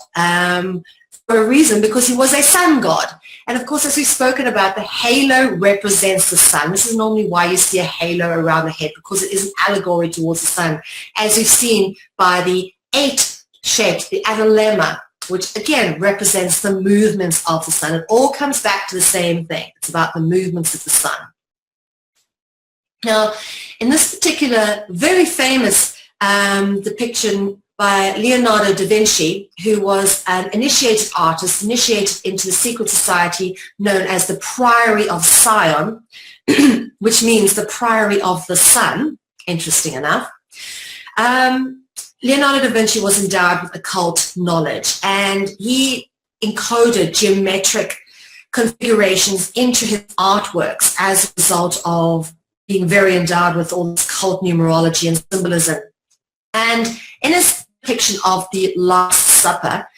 for a reason, because he was a sun god. And of course, as we've spoken about, the halo represents the sun. This is normally why you see a halo around the head, because it is an allegory towards the sun, as we've seen by the 8 shaped, the analemma which again represents the movements of the sun. It all comes back to the same thing. It's about the movements of the sun. Now, in this particular very famous depiction by Leonardo da Vinci, who was an initiated artist, initiated into the secret society known as the Priory of Sion, which means the Priory of the Sun, interesting enough. Leonardo da Vinci was endowed with occult knowledge, and he encoded geometric configurations into his artworks as a result of being very endowed with all this occult numerology and symbolism. And in his depiction of the Last Supper,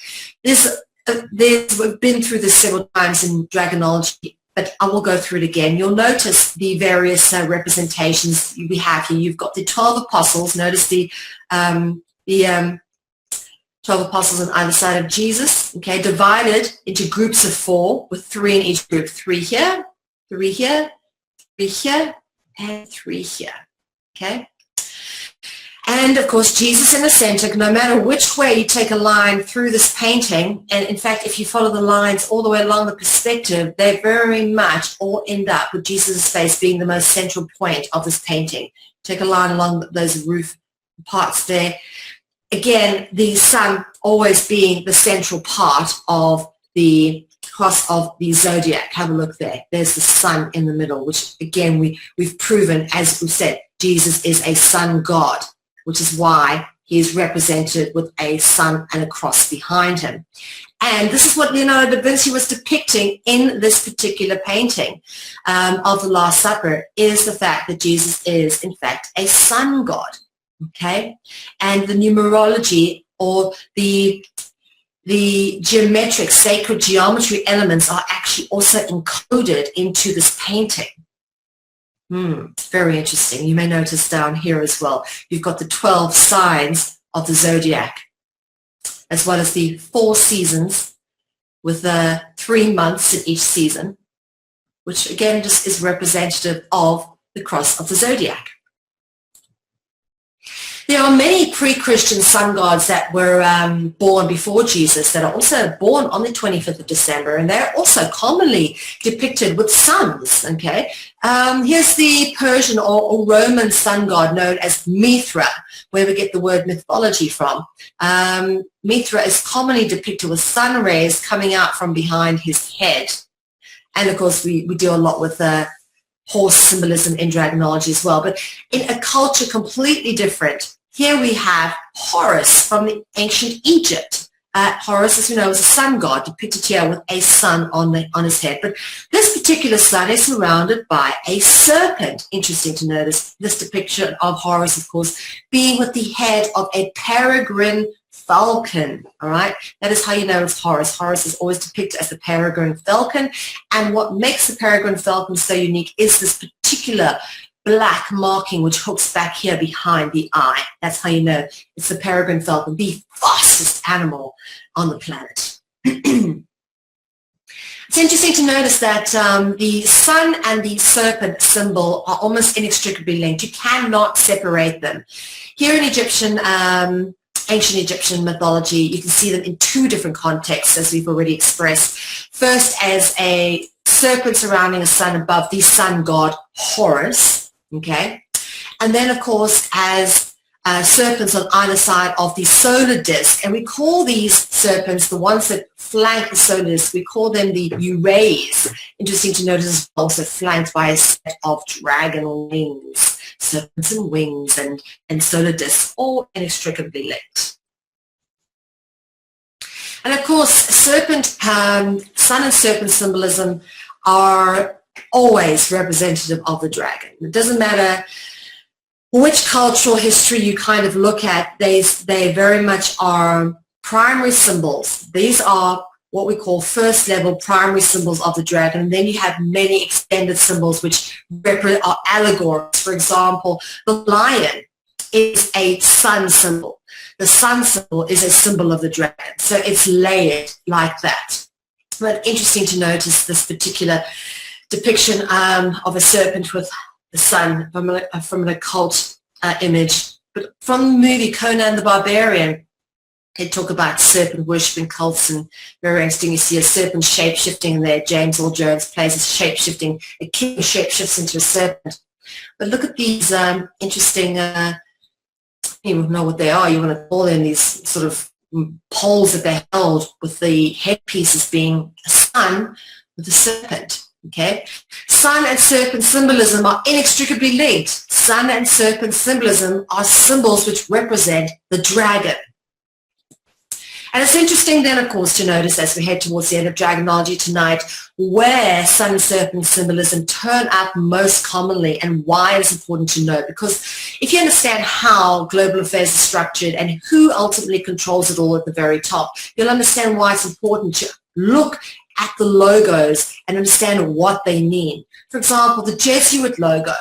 we've been through this several times in Dragonology, but I will go through it again. You'll notice the various representations we have here. You've got the 12 apostles. Notice the 12 apostles on either side of Jesus, okay, divided into groups of 4 with 3 in each group. 3 here, 3 here, 3 here, and 3 here, okay? And of course, Jesus in the center. No matter which way you take a line through this painting, and in fact, if you follow the lines all the way along the perspective, they very much all end up with Jesus' face being the most central point of this painting. Take a line along those roof parts there. Again, the sun always being the central part of the cross of the zodiac. Have a look there. There's the sun in the middle, which again, we've proven, as we've said, Jesus is a sun god, which is why he is represented with a sun and a cross behind him. And this is what Leonardo da Vinci was depicting in this particular painting of the Last Supper, is the fact that Jesus is, in fact, a sun god. Okay, and the numerology or the geometric sacred geometry elements are actually also encoded into this painting. It's very interesting. You may notice down here as well, you've got the 12 signs of the zodiac, as well as the 4 seasons with the 3 months in each season, which again just is representative of the cross of the zodiac. There are many pre-Christian sun gods that were born before Jesus that are also born on the 25th of December, and they're also commonly depicted with suns, okay? Here's the Persian or Roman sun god known as Mithra, where we get the word mythology from. Mithra is commonly depicted with sun rays coming out from behind his head. And of course, we deal a lot with horse symbolism in Dragonology as well, but in a culture completely different. Here we have Horus from the ancient Egypt. Horus, as we know, is a sun god depicted here with a sun on his head. But this particular sun is surrounded by a serpent. Interesting to notice this depiction of Horus, of course, being with the head of a peregrine falcon, all right? That is how you know it's Horus. Horus is always depicted as a peregrine falcon, and what makes the peregrine falcon so unique is this particular black marking which hooks back here behind the eye. That's how you know it's the peregrine falcon, the fastest animal on the planet. It's interesting to notice that the sun and the serpent symbol are almost inextricably linked. You cannot separate them. Here in ancient Egyptian mythology, you can see them in 2 different contexts, as we've already expressed. First, as a serpent surrounding a sun above the sun god Horus, okay? And then, of course, as serpents on either side of the solar disk. And we call these serpents, the ones that flank the solar disk, we call them the Urays. Interesting to notice, also flanked by a set of dragon wings. Serpents and wings and solar disks, all inextricably linked. And of course, sun and serpent symbolism are always representative of the dragon. It doesn't matter which cultural history you kind of look at, they very much are primary symbols. These are what we call first level primary symbols of the dragon. And then you have many extended symbols which are allegories. For example, the lion is a sun symbol. The sun symbol is a symbol of the dragon. So it's layered like that. But interesting to notice this particular depiction of a serpent with the sun from an occult image. But from the movie Conan the Barbarian, They talk about serpent worshipping cults, and very interesting. You see a serpent shape-shifting there. James Earl Jones plays as shape-shifting. A king shape-shifts into a serpent. But look at these interesting, you don't know what they are, you want to call them, these sort of poles that they held, with the headpieces being a sun with a serpent. Okay, sun and serpent symbolism are inextricably linked. Sun and serpent symbolism are symbols which represent the dragon. And it's interesting then, of course, to notice as we head towards the end of Dragonology tonight, where sun and serpent symbolism turn up most commonly and why it's important to know. Because if you understand how global affairs are structured and who ultimately controls it all at the very top, you'll understand why it's important to look at the logos and understand what they mean. For example, the Jesuit logo.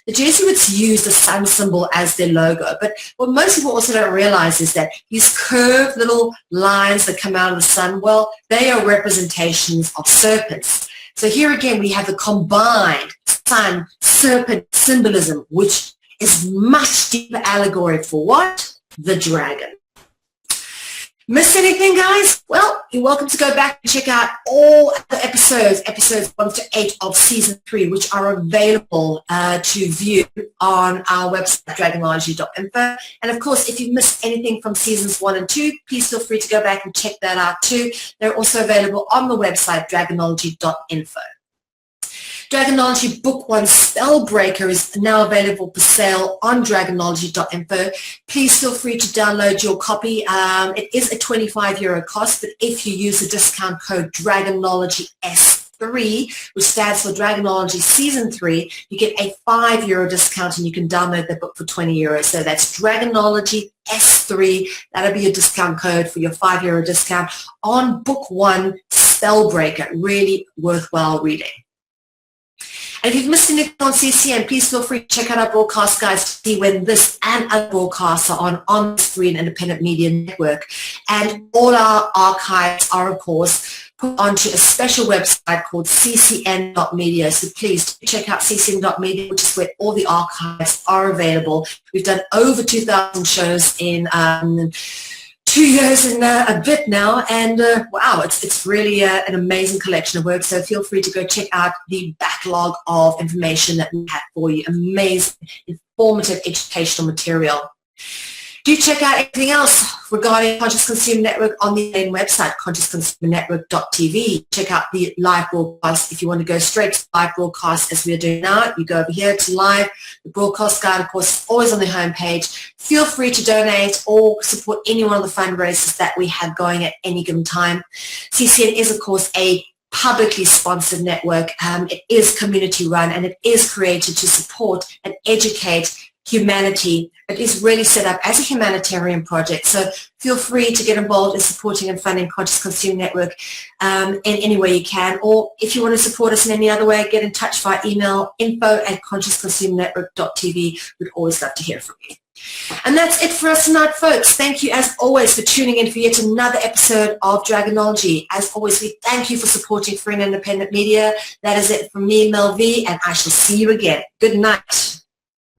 The Jesuits use the sun symbol as their logo, but what most people also don't realize is that these curved little lines that come out of the sun, well, they are representations of serpents. So here again, we have the combined sun-serpent symbolism, which is much deeper allegory for what? The dragon. Missed anything, guys? Well, you're welcome to go back and check out all the episodes 1 to 8 of season 3, which are available to view on our website, dragonology.info. And of course, if you missed anything from seasons 1 and 2, please feel free to go back and check that out too. They're also available on the website, dragonology.info. Dragonology Book 1 Spellbreaker is now available for sale on dragonology.info. Please feel free to download your copy. It is a €25 cost, but if you use the discount code Dragonology S3, which stands for Dragonology Season 3, you get a €5 discount and you can download the book for €20. So that's Dragonology S3. That'll be your discount code for your €5 discount on Book 1 Spellbreaker. Really worthwhile reading. And if you've missed anything on CCN, please feel free to check out our broadcast guides to see when this and other broadcasts are on the Free and Independent Media Network. And all our archives are, of course, put onto a special website called ccn.media. So please check out ccn.media, which is where all the archives are available. We've done over 2,000 shows in 2 years and a bit now, and wow, it's really an amazing collection of work. So feel free to go check out the backlog of information that we have for you. Amazing, informative, educational material. Do check out anything else regarding Conscious Consumer Network on the main website, consciousconsumernetwork.tv. Check out the live broadcast. If you want to go straight to live broadcast as we are doing now, you go over here to live. The broadcast guide, of course, is always on the homepage. Feel free to donate or support any one of the fundraisers that we have going at any given time. CCN is, of course, a publicly sponsored network. It is community run, and it is created to support and educate humanity. It is really set up as a humanitarian project, so feel free to get involved in supporting and funding Conscious Consumer Network in any way you can, or if you want to support us in any other way, get in touch via email, info@consciousconsumernetwork.tv. We'd always love to hear from you. And that's it for us tonight, folks. Thank you, as always, for tuning in for yet another episode of Dragonology. As always, we thank you for supporting free and independent media. That is it from me, Mel V, and I shall see you again. Good night.